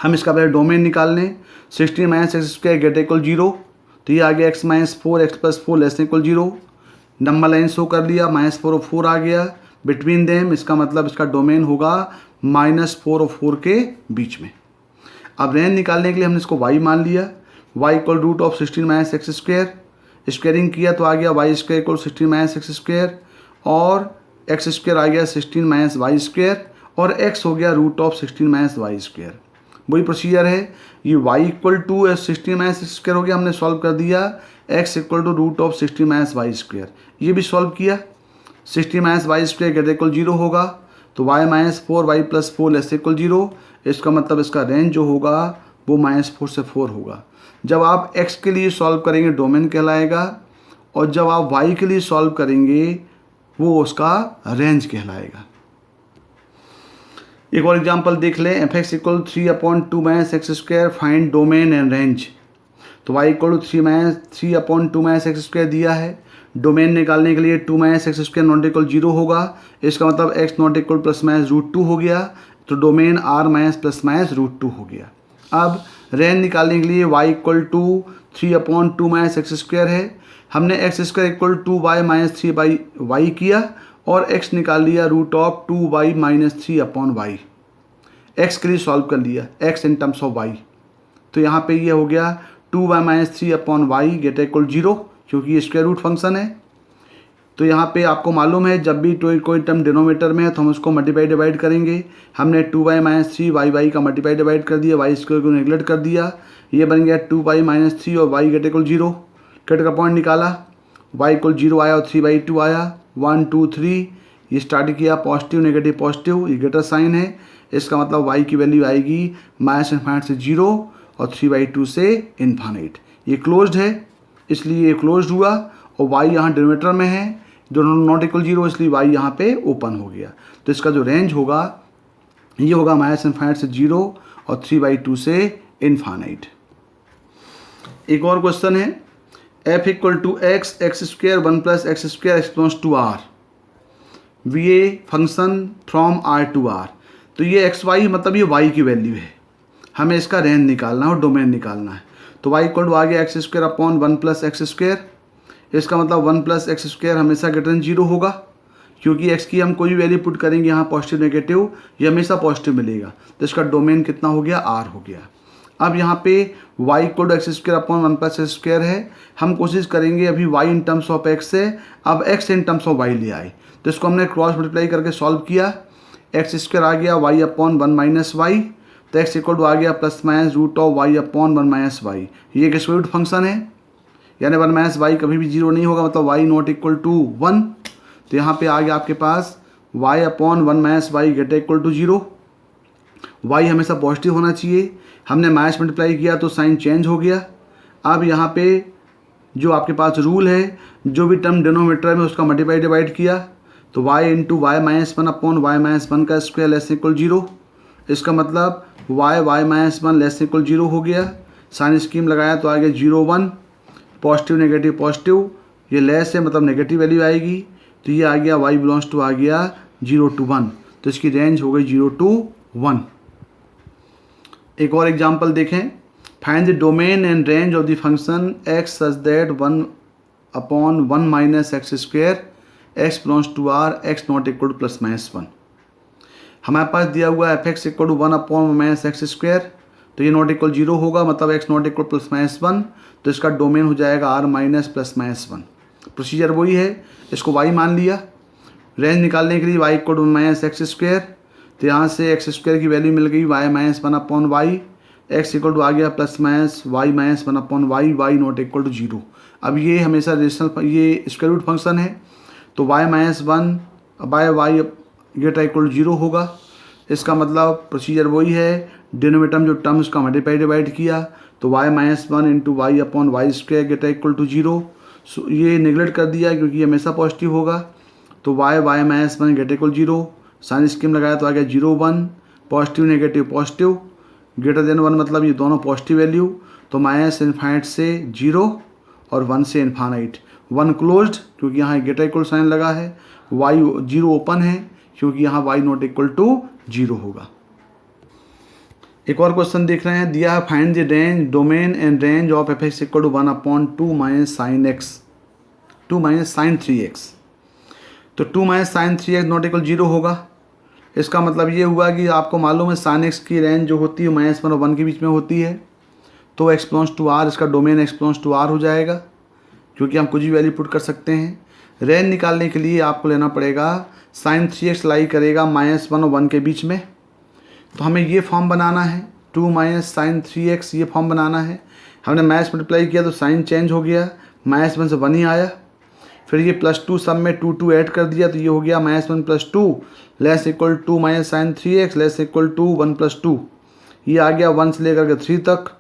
हम इसका पहले डोमेन निकाल लें, 16 - x² गेट इक्वल 0, तो ये आ गया x - 4 x+4 less equal 0। Number line show कर लिया, -4 और 4 आ गया बिटवीन देम, इसका मतलब इसका डोमेन होगा -4 और 4 के बीच में। अब रेंज निकालने के लिए हमने इसको y मान लिया, y इक्वल √16 - x², स्क्वेयरिंग किया तो आ गया y² इक्वल 16 - x² और x² आ गया 16 - y² और x हो गया root of 16 minus y square. वही प्रोसीजर है, ये y equal to 16 minus square हो गया, हमने सॉल्व कर दिया x equal to root of 16 minus y square, ये भी सॉल्व किया। 16 minus y square greater equal 0 होगा, तो y minus 4 y plus 4 less equal 0। इसका मतलब इसका रेंज जो होगा वो -4 से 4 होगा। जब आप x के लिए सॉल्व करेंगे डोमेन कहलाएगा, और जब आप y के लिए सॉल्व करेंगे वो उसका रेंज कहलाएगा। एक और एग्जांपल देख लें, F x equal 3/2 minus x square, find domain and range. तो y equal to 3/2 minus x square दिया है, डोमेन निकालने के लिए 2 minus x square not equal 0 होगा, इसका मतलब x not equal plus minus √2 हो गया, तो domain r minus plus minus √2 हो गया। अब रेंज निकालने के लिए y equal to 3/2 minus x square है, हमने x square equal to y minus 3/y किया और x निकाल लिया root of 2y minus 3/y। x के लिए सॉल्व कर लिया, x in terms of y, तो यहाँ पे ये हो गया 2y minus 3/y gate equal 0, क्योंकि ये स्क्वायर रूट फंक्शन है। तो यहाँ पे आपको मालूम है जब भी कोई टर्म डिनोमीटर में है तो हम उसको मल्टीप्लाई डिवाइड करेंगे। हमने 2y माइनस 3y का मल्टीप्लाई डिवाइड कर दिया, y स्क्वायर को नेगलेक्ट कर दिया, ये बन गया 2y माइनस 3 और y गेट इक्वल 0। कट का पॉइंट निकाला, y इक्वल 0 आया और 3/2 आया, 1 2 3, ये स्टार्ट किया पॉजिटिव नेगेटिव पॉजिटिव, ये ग्रेटर साइन है, इसका मतलब y की वैल्यू आएगी -∞ से 0 और 3/2 से इन्फानाइट। ये क्लोज्ड है इसलिए ये क्लोज्ड हुआ, और y यहाँ डिनोमीटर में है, दोनों नॉट इक्वल 0 इसलिए y यहाँ पे ओपन हो गया। तो इसका जो रेंज होगा ये होगा -∞ से 0 और 3/2 से इन्फानाइट। एक और क्वेश्चन है, f equal to x square 1 plus x square exponents to r, be a function from r to r। तो ये xy मतलब ये y की वैल्यू है, हमें इसका रेंज निकालना है और डोमेन निकालना है। तो y इक्वल टू आ गया x square upon 1 plus x square, इसका मतलब 1 प्लस एक्स स्क्वायर हमेशा ग्रेटर देन 0 होगा, क्योंकि x की हम कोई भी वैल्यू पुट करेंगे यहाँ पॉजिटिव नेगेटिव ये हमेशा पॉजिटिव मिलेगा, तो इसका डोमेन कितना हो गया r हो गया। अब यहाँ पे y equal to x square upon 1 plus x square है, हम कोशिश करेंगे अभी y in terms of x से, अब x in terms of y ले आए, तो इसको हमने क्रॉस मल्टीप्लाई करके सॉल्व किया, एक्स स्क्वायर आ गया y अपॉन 1 माइनस वाई, तो x इक्वल टू आ गया plus minus root of y upon 1 minus y. ये एक स्क्वायर रूट फंक्शन है, यानी 1 माइनस वाई कभी भी 0 नहीं होगा, मतलब y नॉट इक्वल टू 1। तो यहाँ पे आ गया आपके पास y upon 1 minus y greater equal to 0, y हमेशा पॉजिटिव होना चाहिए, हमने माइनस मल्टीप्लाई किया तो साइन चेंज हो गया। अब यहाँ पे जो आपके पास रूल है, जो भी टर्म डिनोमीटर में उसका मल्टीप्लाई डिवाइड किया, तो y into y minus 1 upon y minus 1 का स्क्वायर लेस इक्वल 0, इसका मतलब वाई माइनस 1 लेस इक्वल 0 हो गया। साइन स्कीम लगाया तो आ गया 0 1, पॉजिटिव नेगेटिव पॉजिटिव, ये लेस है मतलब नेगेटिव वैल्यू आएगी, तो ये आ गया y बिलोंग्स टू आ गया 0 to 1, तो इसकी रेंज हो गई 0 to 1। एक और एग्जांपल देखें, find the domain and range of the function x such that 1 upon 1 minus x square x belongs to r x not equal to plus minus 1। हमारे पास दिया हुआ है f(x) equal to 1 upon minus x square, तो ये not equal 0 होगा, मतलब x not equal plus minus 1, तो इसका डोमेन हो जाएगा r minus plus minus 1। Procedure वही है, इसको y मान लिया, रेंज निकालने के लिए y equal to minus x square, तो यहाँ से एक्स स्क्वायर की वैल्यू मिल गई y minus 1 upon Y, X equal to आ गया plus minus Y minus 1 upon Y, Y not equal to 0। अब ये हमेशा रेशनल ये स्क्वायर रूट फंक्शन है, तो y minus 1 by y greater equal to 0 होगा। इसका मतलब प्रोसीजर वही है, डिनोमीटर में जो टर्म उसका मल्टीप्लाई डिवाइड किया, तो y minus 1 into y upon y square get equal to 0, ये निगलेक्ट कर दिया क्योंकि ये हमेशा पॉजिटिव होगा, तो y minus 1 get equal 0, sign scheme लगाया तो आ गया 0 1, positive negative positive, greater than 1 मतलब ये दोनों पॉजिटिव वैल्यू, तो माइनस इन्फाइनाइट से 0 और 1 से इन्फाइनाइट, 1 क्लोज्ड क्योंकि यहाँ गेट इक्वल साइन लगा है, y 0 ओपन है क्योंकि यहाँ y नॉट इक्वल टू 0 होगा। एक और क्वेश्चन देख रहे हैं, दिया है find the range domain and range of f(x) equal to 1 upon 2 minus sine x 2 minus sine 3x, तो 2 minus sine 3x not equal 0 होगा। इसका मतलब ये हुआ कि आपको मालूम है साइन x की रेंज जो होती है -1 और 1 के बीच में होती है, तो x बिलोंग्स टू r, इसका domain x belongs to r हो जाएगा, क्योंकि हम कुछ भी वैल्यू पुट कर सकते हैं। रेंज निकालने के लिए आपको लेना पड़ेगा साइन 3x लाई करेगा -1 और 1 के बीच में। तो हमें ये फॉर्म बनाना है, 2 माइनस साइन 3x ये फॉर्म बनाना है। हमने माइनस मल्टीप्लाई किया तो साइन चेंज हो गया, -1 से 1 ही आया। फिर ये +2 सब में 2 ऐड कर दिया तो ये हो गया -1 + 2 less equal 2 minus sine 3x less equal 2 1 + 2। ये आ गया 1 से लेकर के 3 तक।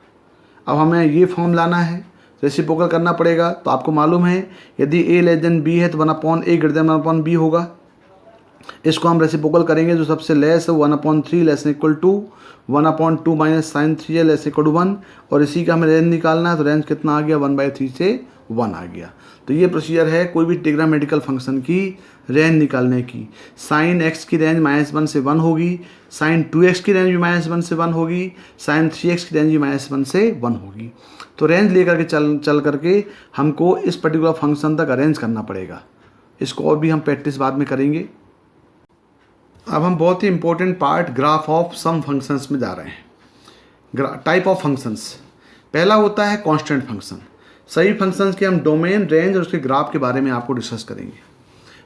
अब हमें ये फॉर्म लाना है, रेसिप्रोकल करना पड़ेगा। तो आपको मालूम है यदि a लेस देन b है तो 1/a ग्रेटर देन 1/b होगा। इसको हम रेसिप्रोकल करेंगे, जो सबसे लेस है 1/3 less equal to 1/2 minus sine 3 less equal to 1। और इसी का हमें रेंज निकालना है, तो रेंज कितना आ गया 1/3 से 1 आ गया। तो ये प्रोसीजर है कोई भी ट्रिग्नोमेट्रिकल फंक्शन की रेंज निकालने की। साइन x की रेंज -1 से 1 होगी, साइन 2x की रेंज भी -1 से 1 होगी, साइन 3x की रेंज भी -1 से 1 होगी। तो रेंज लेकर के चल करके हमको इस पर्टिकुलर फंक्शन तक अरेंज करना पड़ेगा। इसको और भी हम प्रैक्टिस बाद में करेंगे। अब हम बहुत ही important part graph of some functions में जा रहे हैं। टाइप ऑफ फंक्शंस, पहला होता है कांस्टेंट फंक्शन। सभी फंक्शंस के हम डोमेन, रेंज और उसके ग्राफ के बारे में आपको डिस्कस करेंगे।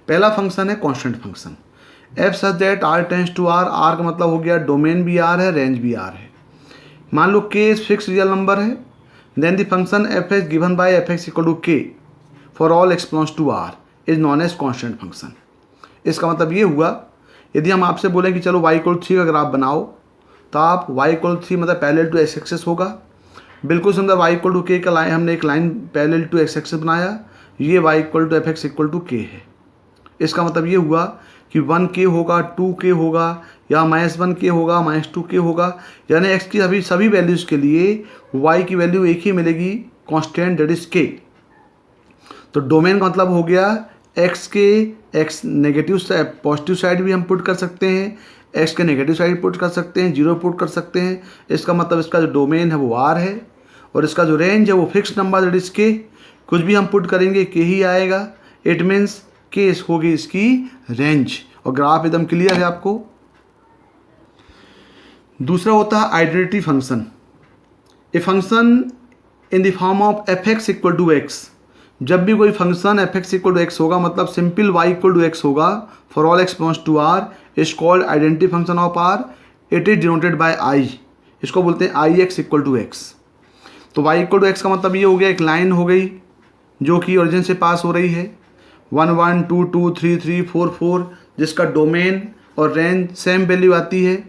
पहला फंक्शन है constant function, F such that r tends to r। r का मतलब हो गया डोमेन भी r है, रेंज भी r है। मान लो k फिक्स रियल नंबर है, then the function F x given by F x equal to k for all x belongs to r is known as constant function. इसका मतलब ये हुआ, यदि हम आपसे बोलें कि चलो y = 3 का ग्राफ बनाओ, तो आप y = 3 मतलब पैरेलल टू x एक्सिस होगा। बिल्कुल समझा, y = k का लाइन, हमने एक line parallel to x axis बनाया, ये y = f(x = k) है। इसका मतलब ये हुआ कि 1k होगा, 2k होगा, या -1k होगा, -2k होगा, यानी x की सभी वैल्यूज़ के लिए y की वैल्यू एक ही मिलेगी, कांस्टेंट, दैट इज k। तो डोमेन का मतलब हो गया x के x नेगेटिव पॉजिटिव साइड भी हम पुट कर सकते हैं, x के नेगेटिव साइड पुट कर सकते हैं, 0 पुट कर सकते हैं। इसका मतलब इसका जो डोमेन है वो r है, और इसका जो रेंज है वो fix number, that is k। कुछ भी हम पुट करेंगे k ही आएगा। इट मीन्स k होगी इसकी रेंज। और ग्राफ एकदम क्लियर है आपको। दूसरा होता है identity function. A function in the form of f(x = x)। जब भी कोई फंक्शन f(x = x) होगा, मतलब सिंपल y = x होगा for all x belongs to r, is called identity function of r। It is denoted by i। इसको बोलते हैं ix = x। तो y = x का मतलब ये हो गया, एक लाइन हो गई जो कि ओरिजिन से पास हो रही है, 1 1 2 2 3 3 4 4, जिसका डोमेन और रेंज सेम वैल्यू आती है।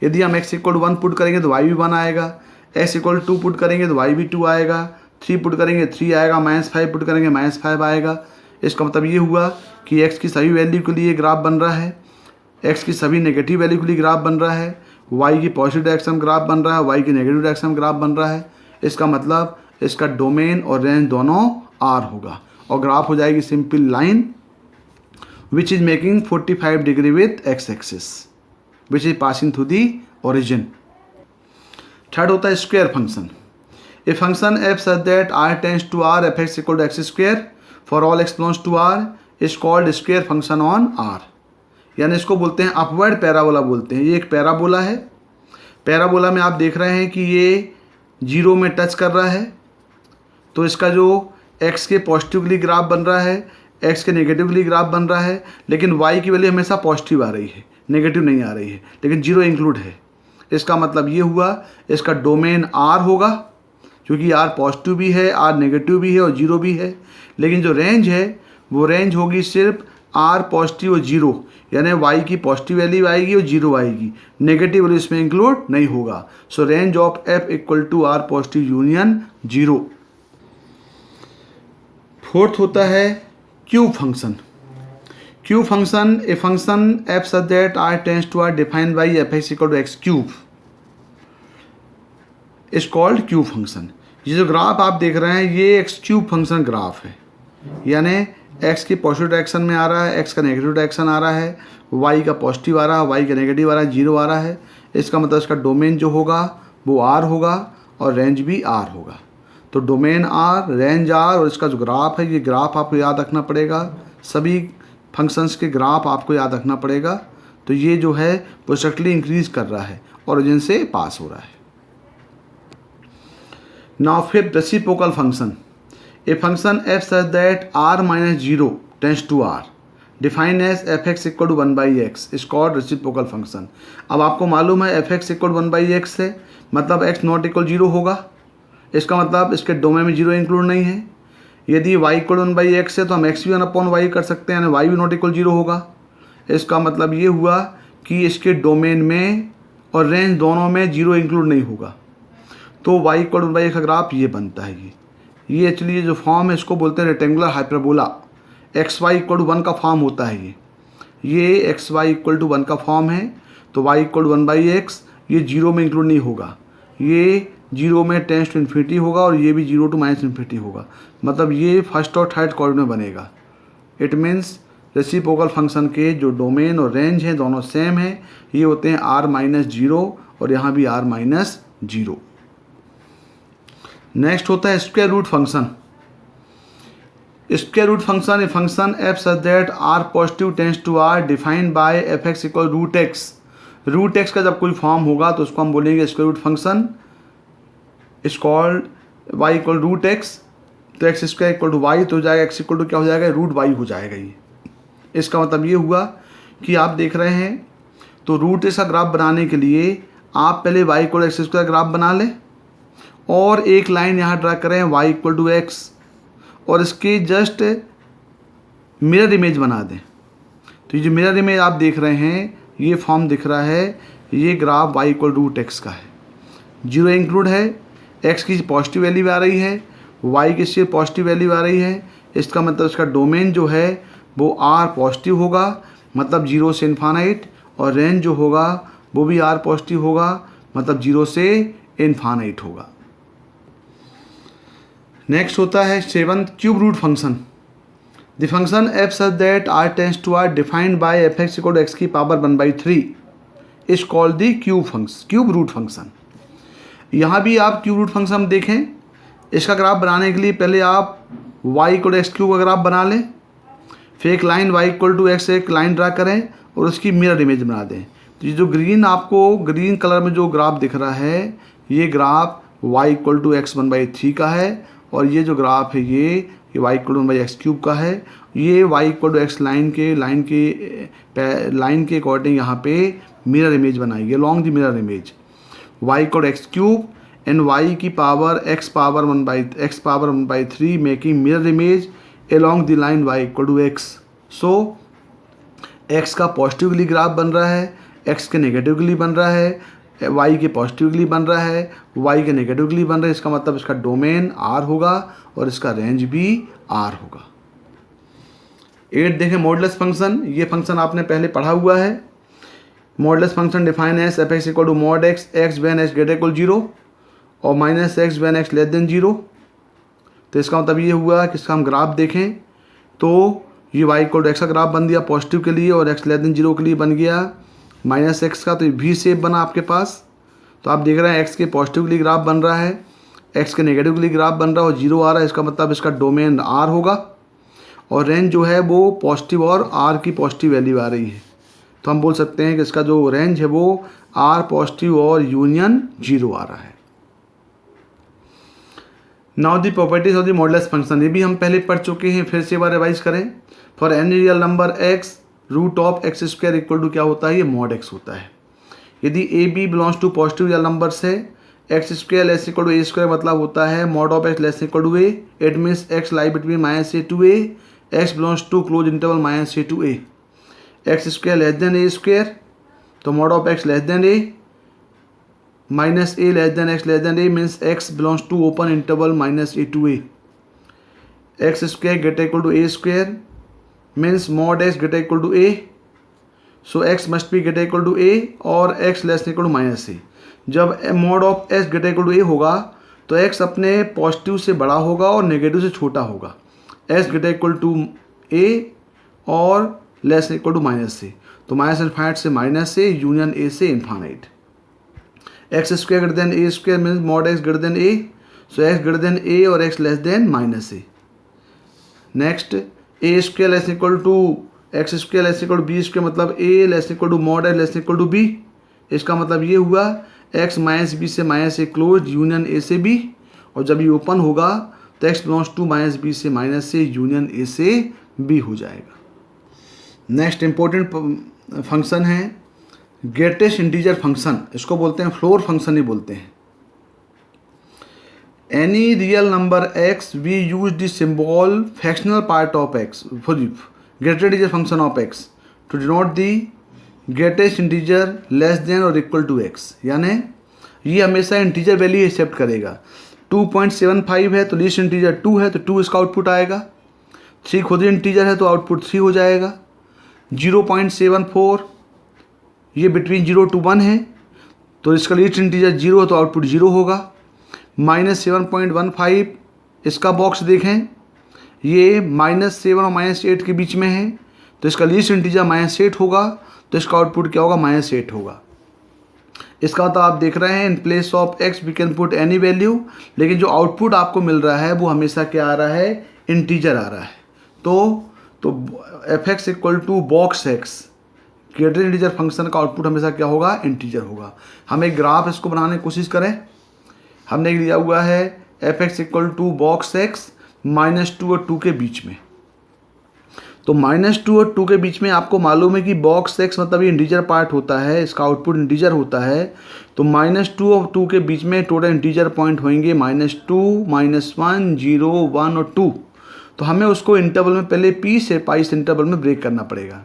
यदि हम x = 1 पुट करेंगे तो y भी 1 आएगा, x = 2 पुट करेंगे तो y भी 2 आएगा, 3 पुट करेंगे 3 आएगा, -5 पुट करेंगे -5 आएगा। इसका मतलब ये हुआ कि x की सभी वैल्यू के लिए ग्राफ बन रहा है, x की सभी नेगेटिव वैल्यू के लिए ग्राफ बन रहा है, y की पॉजिटिव डायरेक्शन में ग्राफ बन रहा है, y की नेगेटिव डायरेक्शन में ग्राफ बन रहा है। इसका मतलब इसका डोमेन और रेंज दोनों r होगा, और ग्राफ हो जाएगी simple line which is making 45 degree with x axis which is passing through the origin. Third होता है square function. A function f such that r tends to r f(x = x² for all x belongs to r is called square function on r। यानी इसको बोलते हैं upward parabola बोलते हैं। ये एक पैराबोला है। पैराबोला में आप देख रहे हैं कि ये 0 में टच कर रहा है, तो इसका जो x के पॉजिटिव के लिए ग्राफ बन रहा है, x के नेगेटिव के लिए ग्राफ बन रहा है, लेकिन y की वैल्यू हमेशा पॉजिटिव आ रही है, नेगेटिव नहीं आ रही है, लेकिन 0 इंक्लूड है। इसका मतलब ये हुआ इसका डोमेन r होगा, क्योंकि r पॉजिटिव भी है, r नेगेटिव भी है और 0 भी है। लेकिन जो रेंज है वो रेंज होगी सिर्फ r पॉजिटिव और 0, यानी y की पॉजिटिव वैल्यू आएगी और 0 आएगी, नेगेटिव वैल्यू इसमें इंक्लूड नहीं होगा। सो range of f = r positive union 0। Fourth होता है cube function. Cube function, a function f such that r tends to r defined by f(x = x³ is called cube function. ये जो graph आप देख रहे हैं ये x³ फंक्शन ग्राफ है, यानी x की पॉजिटिव डायरेक्शन में आ रहा है, x का नेगेटिव डायरेक्शन आ रहा है, y का पॉजिटिव आ रहा है, y का नेगेटिव आ रहा है, 0 आ रहा है। इसका मतलब इसका डोमेन जो होगा वो r होगा और रेंज भी r होगा। तो डोमेन r, रेंज r, और इसका जो ग्राफ है, ये ग्राफ आपको याद रखना पड़ेगा। सभी फंक्शंस के ग्राफ आपको याद रखना पड़ेगा। तो ये जो है वो स्ट्रक्टली इंक्रीज कर रहा है, ओरिजिन से पास हो रहा है। Now fifth, reciprocal function. A function f such that r - 0 tends to r define as f x equal to 1/x is called reciprocal function. अब आपको मालूम है एफ एक्स इक्वल 1/x है, मतलब x नॉट इक्वल 0 होगा, इसका मतलब इसके डोमेन में 0 इंक्लूड नहीं है। यदि y इक्वल 1/x है तो हम x भी 1/y कर सकते हैं, यानी y भी नॉट इक्वल 0 होगा। इसका मतलब ये हुआ कि इसके डोमेन में और रेंज दोनों में 0 इंक्लूड नहीं होगा। तो y इक्वल 1/x का ग्राफ ये बनता है। ये एक्चुअली ये जो फॉर्म है इसको बोलते हैं rectangular hyperbola. X y equal to 1 का फॉर्म होता है ये एक्स वाई इक्वल टू 1 का फॉर्म है। तो y इक्वल टू 1/x ये 0 में इंक्लूड नहीं होगा, ये 0 में टेंस टू इन्फिनिटी होगा और ये भी 0 टू -इन्फिनिटी होगा, मतलब ये फर्स्ट और थर्ड कोऑर्डिनेट में बनेगा। इट मीन्स रेसिप्रोकल फंक्शन के जो डोमेन और रेंज हैं दोनों सेम है, ये होते हैं r-0 और यहाँ भी r-0। नेक्स्ट होता है square root function. Square root function a function F such that r positive tends to r defined by F x equal root X. Root x का जब कोई फॉर्म होगा तो उसको हम बोलेंगे square root function is called y equal root X. तो X square equal to Y तो हो जाएगा, एक्स इक्वल टू क्या हो जाएगा, रूट वाई हो जाएगा। ये इसका मतलब ये हुआ कि आप देख रहे हैं तो रूट एक्स का ग्राफ बनाने के लिए आप पहले y equal x square graph बना लें और एक लाइन यहाँ ड्रा करें y इक्वल टू एक्स और इसके जस्ट मिरर इमेज बना दें। तो ये जो मिरर इमेज आप देख रहे हैं ये फॉर्म दिख रहा है, ये graph y equal root x का है, 0 इंक्लूड है, x की पॉजिटिव वैल्यू आ रही है, y की सिर्फ पॉजिटिव वैल्यू आ रही है। इसका मतलब इसका डोमेन जो है वो r पॉजिटिव होगा, मतलब 0 से इन्फानाइट, और रेंज जो होगा वो भी r पॉजिटिव होगा, मतलब 0 से इन्फानाइट होगा। नेक्स्ट होता है 7th cube root function. The function F such that r tends to r defined by F x equal to X की power 1/3 is called the cube root function. यहाँ भी आप क्यूब रूट फंक्शन देखें, इसका graph बनाने के लिए पहले आप y equal to x cube का ग्राफ बना लें, फिर एक line y equal to x एक लाइन ड्रा करें और उसकी मिरर इमेज बना दें। तो ये जो ग्रीन कलर में जो ग्राफ दिख रहा है ये graph y equal to x 1/3 का है, और ये जो ग्राफ है ये y equal to 1/x cube का है। ये y equal to x line के अकॉर्डिंग यहाँ पे मिरर इमेज बनाइए long the mirror image y equal to x cube and y की power x power 1/3 making mirror image along the line y equal to x. So x का positively graph बन रहा है, x के negatively बन रहा है, y के पॉजिटिवली बन रहा है, y के नेगेटिवली बन रहा है। इसका मतलब इसका डोमेन r होगा और इसका रेंज भी r होगा। 8 देखें मॉडुलस फंक्शन। ये फंक्शन आपने पहले पढ़ा हुआ है। Modulus function define as f x equal to mod x when x greater equal 0 और -x when x less than 0। तो इसका मतलब ये हुआ कि इसका हम ग्राफ देखें तो ये y इक्वल टू एक्स का ग्राफ बन गया पॉजिटिव के लिए और x लेस देन 0 के लिए बन गया -x का। तो ये वी शेप बना आपके पास। तो आप देख रहे हैं x के पॉजिटिव के लिए ग्राफ बन रहा है, x के नेगेटिव के लिए ग्राफ बन रहा है और 0 आ रहा है। इसका मतलब इसका डोमेन r होगा और रेंज जो है वो पॉजिटिव और r की पॉजिटिव वैल्यू आ रही है। तो हम बोल सकते हैं कि इसका जो रेंज है वो r पॉजिटिव और यूनियन 0 आ रहा है। Now the properties of the modulus function, ये भी हम पहले पढ़ चुके हैं, फिर से एक बार रिवाइज करें। For any real number x root of x square equal to क्या होता है, ये मॉड x होता है। यदि a B belongs to positive real number से x square less equal to a square मतलब होता है mod of x less equal to a. It means x lie between -a to a, x belongs to close interval -a to a। X square less than a square तो mod of x less than a, -a less than x less than a means x belongs to open interval -a to a। X square greater equal to a square means mod x greater equal to a, so x must be greater equal to a और x less equal to -a। जब mod of x greater equal to a होगा तो x अपने positive से बड़ा होगा और negative से छोटा होगा। x greater equal to a और लेस इक्वल टू -a, तो -इन्फाइनाइट से -a यूनियन a से infinite. X square greater than a square means mod x greater than a, so x greater than a और x less than -a। Next a square less equal to x square less equal to b square मतलब a less equal to mod x less equal to b। इसका मतलब ये हुआ x -b से -a close union a से b, और जब ये ओपन होगा तो x बिलोंग्स टू -b से -a यूनियन a से b हो जाएगा। नेक्स्ट इंपॉर्टेंट फंक्शन है ग्रेटेस्ट इंटीजर फंक्शन, इसको बोलते हैं फ्लोर फंक्शन ही बोलते हैं। Any real number x we use the symbol fractional part of x for greatest integer function of x to denote the greatest integer less than और equal to x, यानी ये हमेशा इंटीजर वैल्यू एक्सेप्ट करेगा। 2.75 है तो least integer 2 है तो 2 इसका आउटपुट आएगा। 3 खुद ही इंटीजर है तो आउटपुट 3 हो जाएगा। 0.74 ये बिटवीन 0 to 1 है तो इसका लीस्ट इंटीजर 0 है तो आउटपुट 0 होगा। -7.15 इसका बॉक्स देखें, ये -7 और -8 के बीच में है तो इसका लीस्ट इंटीजर -8 होगा तो इसका आउटपुट क्या होगा, -8 होगा। इसका मतलब आप देख रहे हैं in place of x we can put any value, लेकिन जो आउटपुट आपको मिल रहा है वो हमेशा क्या आ रहा है, इंटीजर आ रहा है। तो f(x) equal to box x greater integer function का आउटपुट हमेशा क्या होगा, इंटीजर होगा। हम एक ग्राफ इसको बनाने की कोशिश करें। हमने दिया हुआ है f(x) equal to box x -2 और 2 के बीच में। तो -2 और 2 के बीच में आपको मालूम है कि बॉक्स x मतलब ये इंटीजर पार्ट होता है, इसका आउटपुट इंटीजर होता है। तो -2 और 2 के बीच में टोटल इंटीजर पॉइंट होंगे -2, -1, 0, 1 और 2। तो हमें उसको इंटरवल में पहले p से पाई से इंटरवल में ब्रेक करना पड़ेगा।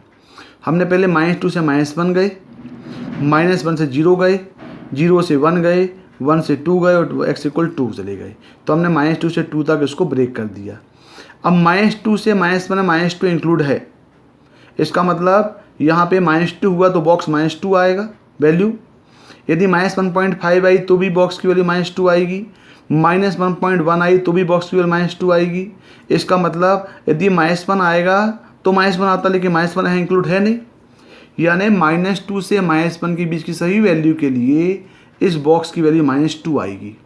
हमने पहले -2 से -1 गए, -1 से 0 गए, 0 से 1 गए, 1 से 2 गए और x इक्वल 2 चले गए। तो हमने -2 से 2 तक इसको ब्रेक कर दिया। अब -2 से -1 -2 इंक्लूड है, इसका मतलब यहाँ पे -2 हुआ तो बॉक्स -2 आएगा वैल्यू। यदि -1.5 आई तो भी बॉक्स की वैल्यू -2 आएगी। -1.1 आई तो भी बॉक्स की वैल्यू -2 आएगी। इसका मतलब यदि -1 आएगा तो -1 आता, लेकिन -1 यहाँ इंक्लूड है नहीं, यानी -2 से -1 के बीच की सभी वैल्यू के लिए इस बॉक्स की वैल्यू -2 आएगी।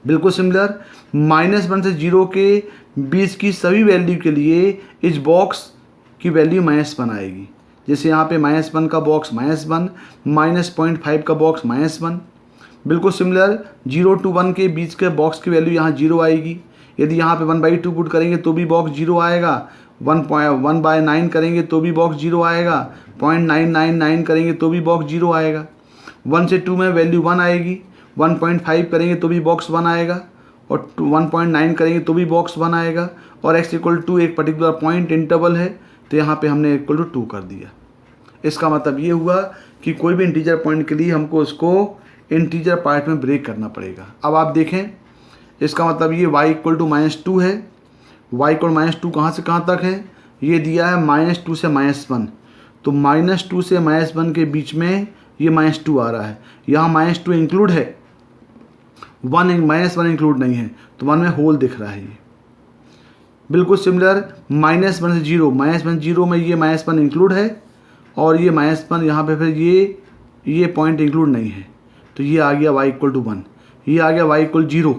बिल्कुल सिमिलर -1 से 0 के बीच की सभी वैल्यू के लिए इस बॉक्स की वैल्यू -1 आएगी। जैसे यहाँ पे -1 का बॉक्स -1, -0.5 का बॉक्स -1। बिल्कुल सिमिलर 0 to 1 के बीच के बॉक्स की वैल्यू यहाँ 0 आएगी। यदि यहाँ पे 1/2 पुट करेंगे तो भी बॉक्स 0 आएगा। 1/9 करेंगे तो भी बॉक्स 0 आएगा। 0.999 करेंगे तो भी बॉक्स 0 आएगा। 1 से 2 में वैल्यू 1 आएगी। 1.5 करेंगे तो भी बॉक्स 1 आएगा और 1.9 करेंगे तो भी बॉक्स 1 आएगा। और x इक्वल टू एक पर्टिकुलर पॉइंट इंटरवल है तो यहाँ पे हमने इक्वल टू 2 कर दिया। इसका मतलब ये हुआ कि कोई भी इंटीजर पॉइंट के लिए हमको उसको इंटीजर पार्ट में ब्रेक करना पड़ेगा। अब आप देखें, इसका मतलब ये y इक्वल टू -2 है। y इक्वल -2 कहाँ से कहाँ तक है, ये दिया है -2 से -1। तो -2 से -1 के बीच में ये -2 आ रहा है। यहाँ -2 इंक्लूड है, -1 इंक्लूड नहीं है, तो 1 में होल दिख रहा है ये। बिल्कुल सिमिलर -1 से 0, -1 0 में ये -1 इंक्लूड है और ये -1 यहाँ पे फिर ये पॉइंट इंक्लूड नहीं है। तो ये आ गया y इक्वल टू 1, ये आ गया y इक्वल 0,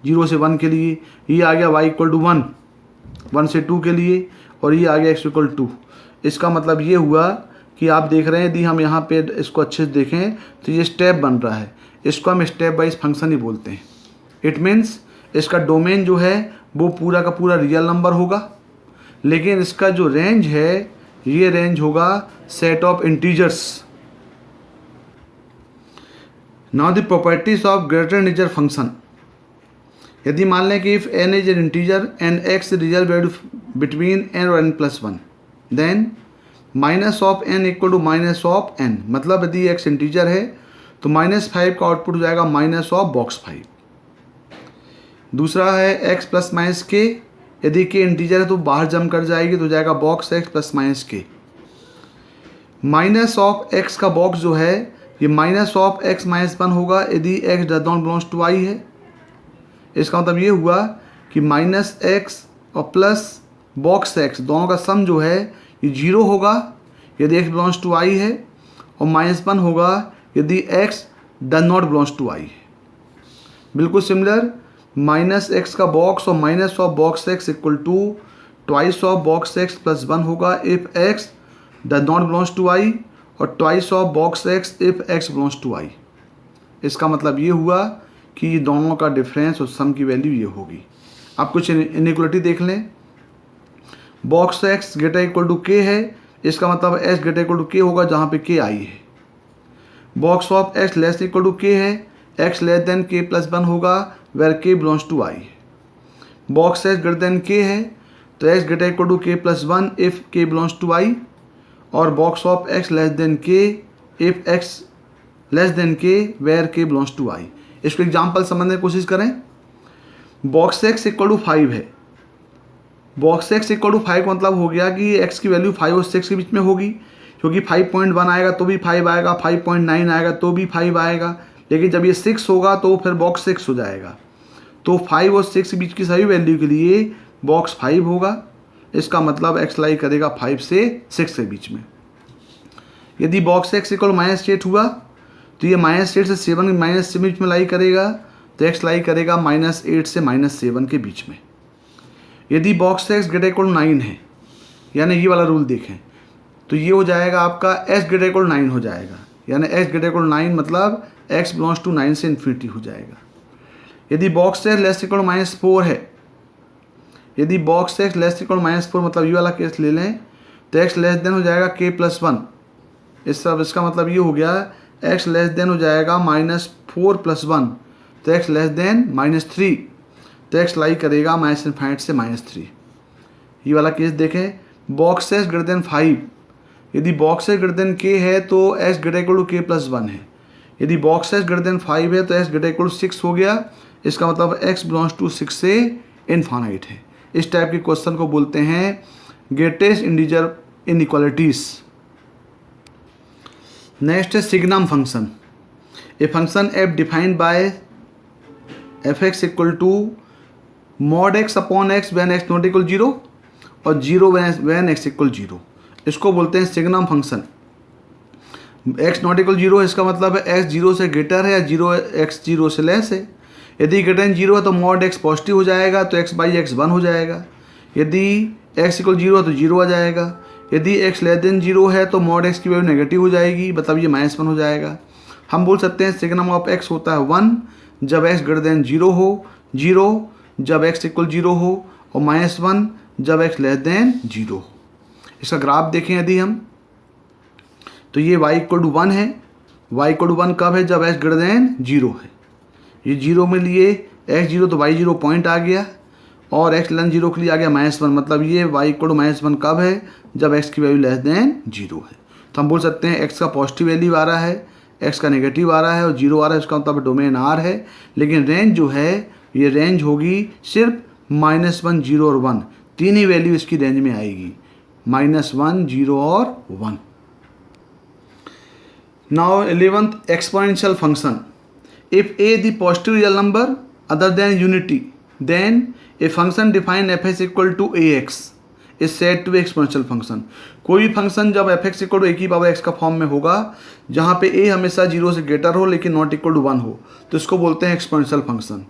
0 से 1 के लिए, ये आ गया y इक्वल टू 1, 1 से 2 के लिए, और ये आ गया x इक्वल 2। इसका मतलब ये हुआ कि आप देख रहे हैं, यदि हम यहाँ पे इसको अच्छे से देखें तो ये स्टेप बन रहा है। इसको हम स्टेप वाइज फंक्शन ही बोलते हैं। इट मीन्स इसका डोमेन जो है वो पूरा का पूरा रियल नंबर होगा, लेकिन इसका जो रेंज है ये रेंज होगा set of integers. Now the properties of greater integer function. यदि मान लें कि if n is an integer and x real value between n और n+1, then -n equal to -n। मतलब यदि x इंटीजर है तो -5 का आउटपुट हो जाएगा -बॉक्स 5। दूसरा है x + -k, यदि k इंटीजर है तो बाहर जम कर जाएगी तो हो जाएगा बॉक्स x + -k। -x का बॉक्स जो है ये -x -1 होगा यदि x does not belongs to i है। इसका मतलब ये हुआ कि -x और प्लस बॉक्स x दोनों का सम जो है ये 0 होगा यदि x बिलोंग्स टू i है, और -1 होगा यदि x does not belongs to i है। बिल्कुल सिमिलर -x का बॉक्स और -box x equal to twice of box x + 1 होगा if x does not belongs to i, और twice of box x if x belongs to i। इसका मतलब ये हुआ कि ये दोनों का डिफरेंस और सम की वैल्यू ये होगी। आप कुछ इनइक्वलिटी देख लें। Box x greater equal to k है, इसका मतलब एक्स ग्रेटर इक्वल टू के होगा जहाँ पे के आई है। Box of x less equal to k है, x less than k plus one होगा where k belongs to I. Box x greater than k है तो x greater equal to k plus one if k belongs to I, और box of x less than k if x less than k where k belongs to I. इसको example समझने की कोशिश करें। Box x equal to 5 है, box x equal to 5 का मतलब हो गया कि एक्स की वैल्यू 5 और 6 के बीच में होगी, क्योंकि 5.1 आएगा तो भी 5 आएगा, 5.9 आएगा तो भी 5 आएगा, लेकिन जब ये 6 होगा तो फिर बॉक्स 6 हो जाएगा। तो 5 और 6 के बीच की सभी वैल्यू के लिए बॉक्स 5 होगा, इसका मतलब एक्स लाई करेगा 5 से 6 के बीच में। यदि बॉक्स एक्स इक्वल -8 हुआ तो ये -8 से 7 माइनस के बीच में लाई करेगा, तो एक्स लाई करेगा -8 से -7 के बीच में। यदि बॉक्स एक्स ग्रेटर इक्वल 9 है, यानी ये वाला रूल देखें, तो ये हो जाएगा आपका एक्स ग्रेटर इक्वल 9 हो जाएगा, यानी एक्स ग्रेटर इक्वल 9 मतलब एक्स बिलोंग्स टू 9 से इन्फिनिटी हो जाएगा। यदि बॉक्स एक्स लेस इक्वल -4 है, यदि बॉक्स एक्स लेस इक्वल -4 मतलब ये वाला केस ले लें, तो एक्स लेस देन हो जाएगा के प्लस 1। इसका मतलब ये हो गया एक्स लेस देन हो जाएगा -4 + 1, तो एक्स लेस देन -3, तो एक्स लाई करेगा -∞ से -3। ये वाला केस देखें। बॉक्स एक्स ग्रेटर देन 5, यदि box x greater than k है तो x greater equal to k plus 1 है। यदि बॉक्स एक्स ग्रेटर देन 5 है तो एक्स ग्रेटर इक्वल टू 6 हो गया, इसका मतलब एक्स बिलोंग्स टू 6 से इनफाइनाइट है। इस टाइप के क्वेश्चन को बोलते हैं ग्रेटेस्ट इंटीजर इनइक्वालिटीज। नेक्स्ट है signum function. A function f defined by F x equal to mod x upon x when x not equal 0 और 0 वैन एक्स इक्वल 0। इसको बोलते हैं signum function. x not equal 0 है, इसका मतलब है x 0 से ग्रेटर है या x 0 से लेस है। यदि ग्रेटर देन 0 है तो mod x पॉजिटिव हो जाएगा, तो x बाई x 1 हो जाएगा। यदि x इक्वल 0 है तो 0 आ जाएगा। यदि x लेस देन 0 है तो mod x की वैल्यू नेगेटिव हो जाएगी, मतलब ये -1 हो जाएगा। हम बोल सकते हैं सिग्नम ऑफ x होता है 1 जब x ग्रेटर देन 0 हो, 0 जब x इक्वल 0 हो, और -1 जब x लेस देन 0 हो। इसका ग्राफ देखें यदि हम, तो ये y इक्वल टू 1 है। y इक्वल टू 1 कब है? जब x ग्रेटर देन 0 है। ये 0 में लिए x 0 तो y 0 पॉइंट आ गया, और x लेस 0 के लिए आ गया -1, मतलब ये y इक्वल टू -1 कब है? जब x की वैल्यू लेस देन 0 है। तो हम बोल सकते हैं x का पॉजिटिव वैल्यू आ रहा है, x का नेगेटिव आ रहा है और 0 आ रहा है, इसका मतलब डोमेन R है। लेकिन रेंज जो है ये रेंज होगी सिर्फ -1, 0 और 1, तीन ही वैल्यू इसकी रेंज में आएगी, -1, 0 और 1। Now 11th exponential function. If a the positive real number other than unity, then a function defined f(x) equal to ax is said to be exponential function। कोई भी फंक्शन जब f(x) इक्वल टू a की power x का form में होगा, जहाँ पे a हमेशा 0 से ग्रेटर हो लेकिन नॉट इक्वल टू 1 हो, तो इसको बोलते हैं एक्सपोनेंशियल फंक्शन।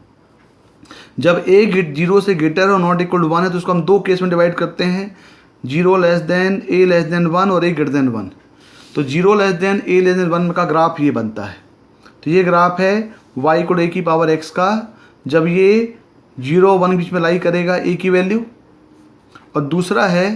जब a 0 से ग्रेटर और नॉट इक्वल टू 1 है तो उसको हम दो केस में डिवाइड करते हैं, 0 less than a less than 1 और a ग्रेटर देन 1। तो 0 less than a less than 1 का ग्राफ ये बनता है। तो ये ग्राफ है y इक्वल टू a की पावर x का, जब ये 0 1 बीच में लाई करेगा a की वैल्यू, और दूसरा है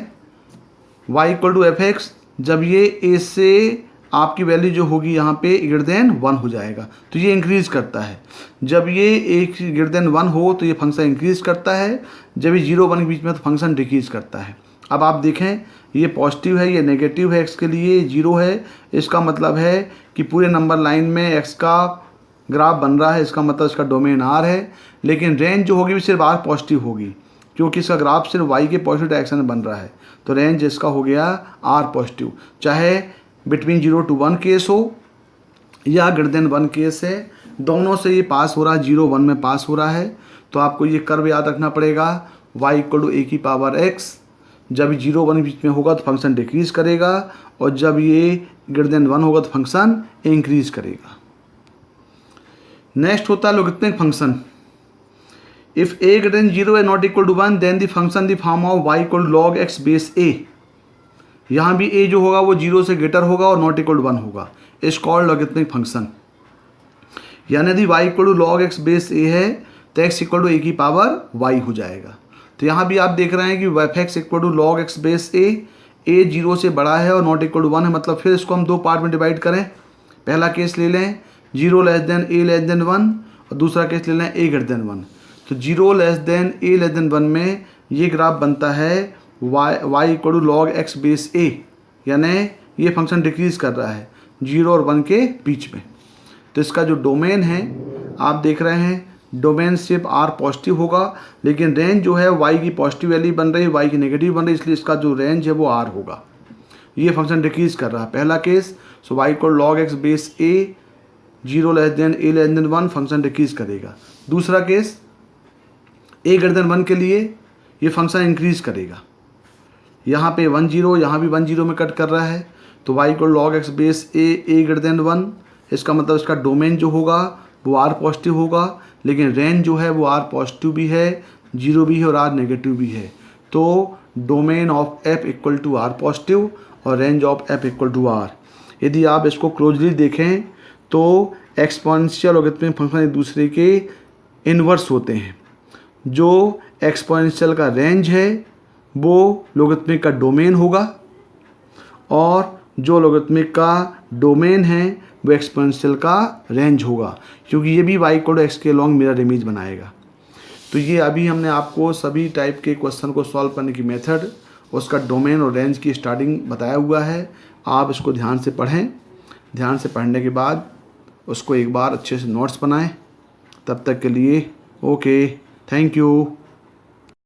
y इक्वल टू f(x), जब ये a से आपकी वैल्यू जो होगी यहाँ पे ग्रेटर देन 1 हो जाएगा, तो ये इंक्रीज करता है। जब ये a ग्रेटर देन 1 हो तो ये फंक्शन इंक्रीज करता है, जब ये 0 1 के बीच में तो फंक्शन डिक्रीज करता है। अब आप देखें ये पॉजिटिव है, ये नेगेटिव है, x के लिए 0 है, इसका मतलब है कि पूरे नंबर लाइन में x का ग्राफ बन रहा है, इसका मतलब इसका डोमेन R है। लेकिन रेंज जो होगी वो सिर्फ R पॉजिटिव होगी, क्योंकि इसका ग्राफ सिर्फ y के पॉजिटिव डायरेक्शन में बन रहा है, तो रेंज इसका हो गया R पॉजिटिव। चाहे बिटवीन 0 to 1 केस हो या ग्रेटर देन 1 केस है, दोनों से ये पास हो रहा है, 0 1 में पास हो रहा है। तो आपको ये कर्व याद रखना पड़ेगा, y इक्वल टू a की पावर x, जब 0 1 बीच में होगा तो फंक्शन डिक्रीज करेगा, और जब ये ग्रेटर देन 1 होगा तो फंक्शन इंक्रीज करेगा। नेक्स्ट होता है logarithmic function. If a greater than 0 है not equal to 1, then the function the form of y equal to log x base a। यहाँ भी a जो होगा वो 0 से ग्रेटर होगा और नॉट इक्वल टू 1 होगा, इज कॉल्ड लॉगरिथमिक फंक्शन। यानी यदि y equal to log x base a है तो x इक्वल टू a की पावर y हो जाएगा। तो यहाँ भी आप देख रहे हैं कि F x equal to log x base a 0 से बड़ा है और नॉट इक्वल टू 1 है, मतलब फिर इसको हम दो पार्ट में डिवाइड करें। पहला केस ले लें 0 less than a less than 1 और दूसरा केस ले लें ए ग्रेटर देन 1। तो 0 less than a less than 1 में ये ग्राफ बनता है y equal to log x base a, यानी ये फंक्शन डिक्रीज कर रहा है 0 और 1 के बीच में। तो इसका जो डोमेन है आप देख रहे हैं, डोमेन सिर्फ आर पॉजिटिव होगा, लेकिन रेंज जो है वाई की पॉजिटिव वैल्यू बन रही है, वाई की नेगेटिव बन रही है, इसलिए इसका जो रेंज है वो आर होगा। ये फंक्शन डिक्रीज कर रहा है। पहला case so y equal log x base a 0 less than a less than 1 function decrease करेगा। दूसरा केस ए ग्रेटर देन 1 के लिए ये फंक्शन इंक्रीज करेगा। यहाँ पे 1 0, यहाँ भी 1 0 में कट कर रहा है, तो y equal log x base a greater than 1, इसका मतलब इसका डोमेन जो होगा वो आर पॉजिटिव होगा, लेकिन रेंज जो है वो आर पॉजिटिव भी है, 0 भी है और आर नेगेटिव भी है। तो domain of f equal to R positive और range of f equal to R. यदि आप इसको क्लोजली देखें तो एक्सपोनेंशियल लॉगरिथमिक फंक्शन एक दूसरे के इन्वर्स होते हैं। जो एक्सपोनेंशियल का रेंज है वो लॉगरिथमिक का डोमेन होगा और जो लॉगरिथमिक का डोमेन है वो एक्सपोनेंशियल का रेंज होगा, क्योंकि ये भी वाई इक्वल टू एक्स के लॉन्ग मिरर इमेज बनाएगा। तो ये अभी हमने आपको सभी टाइप के क्वेश्चन को सॉल्व करने की मेथड, उसका डोमेन और रेंज की स्टार्टिंग बताया हुआ है। आप इसको ध्यान से पढ़ें, ध्यान से पढ़ने के बाद उसको एक बार अच्छे से नोट्स बनाएं। तब तक के लिए ओके, थैंक यू।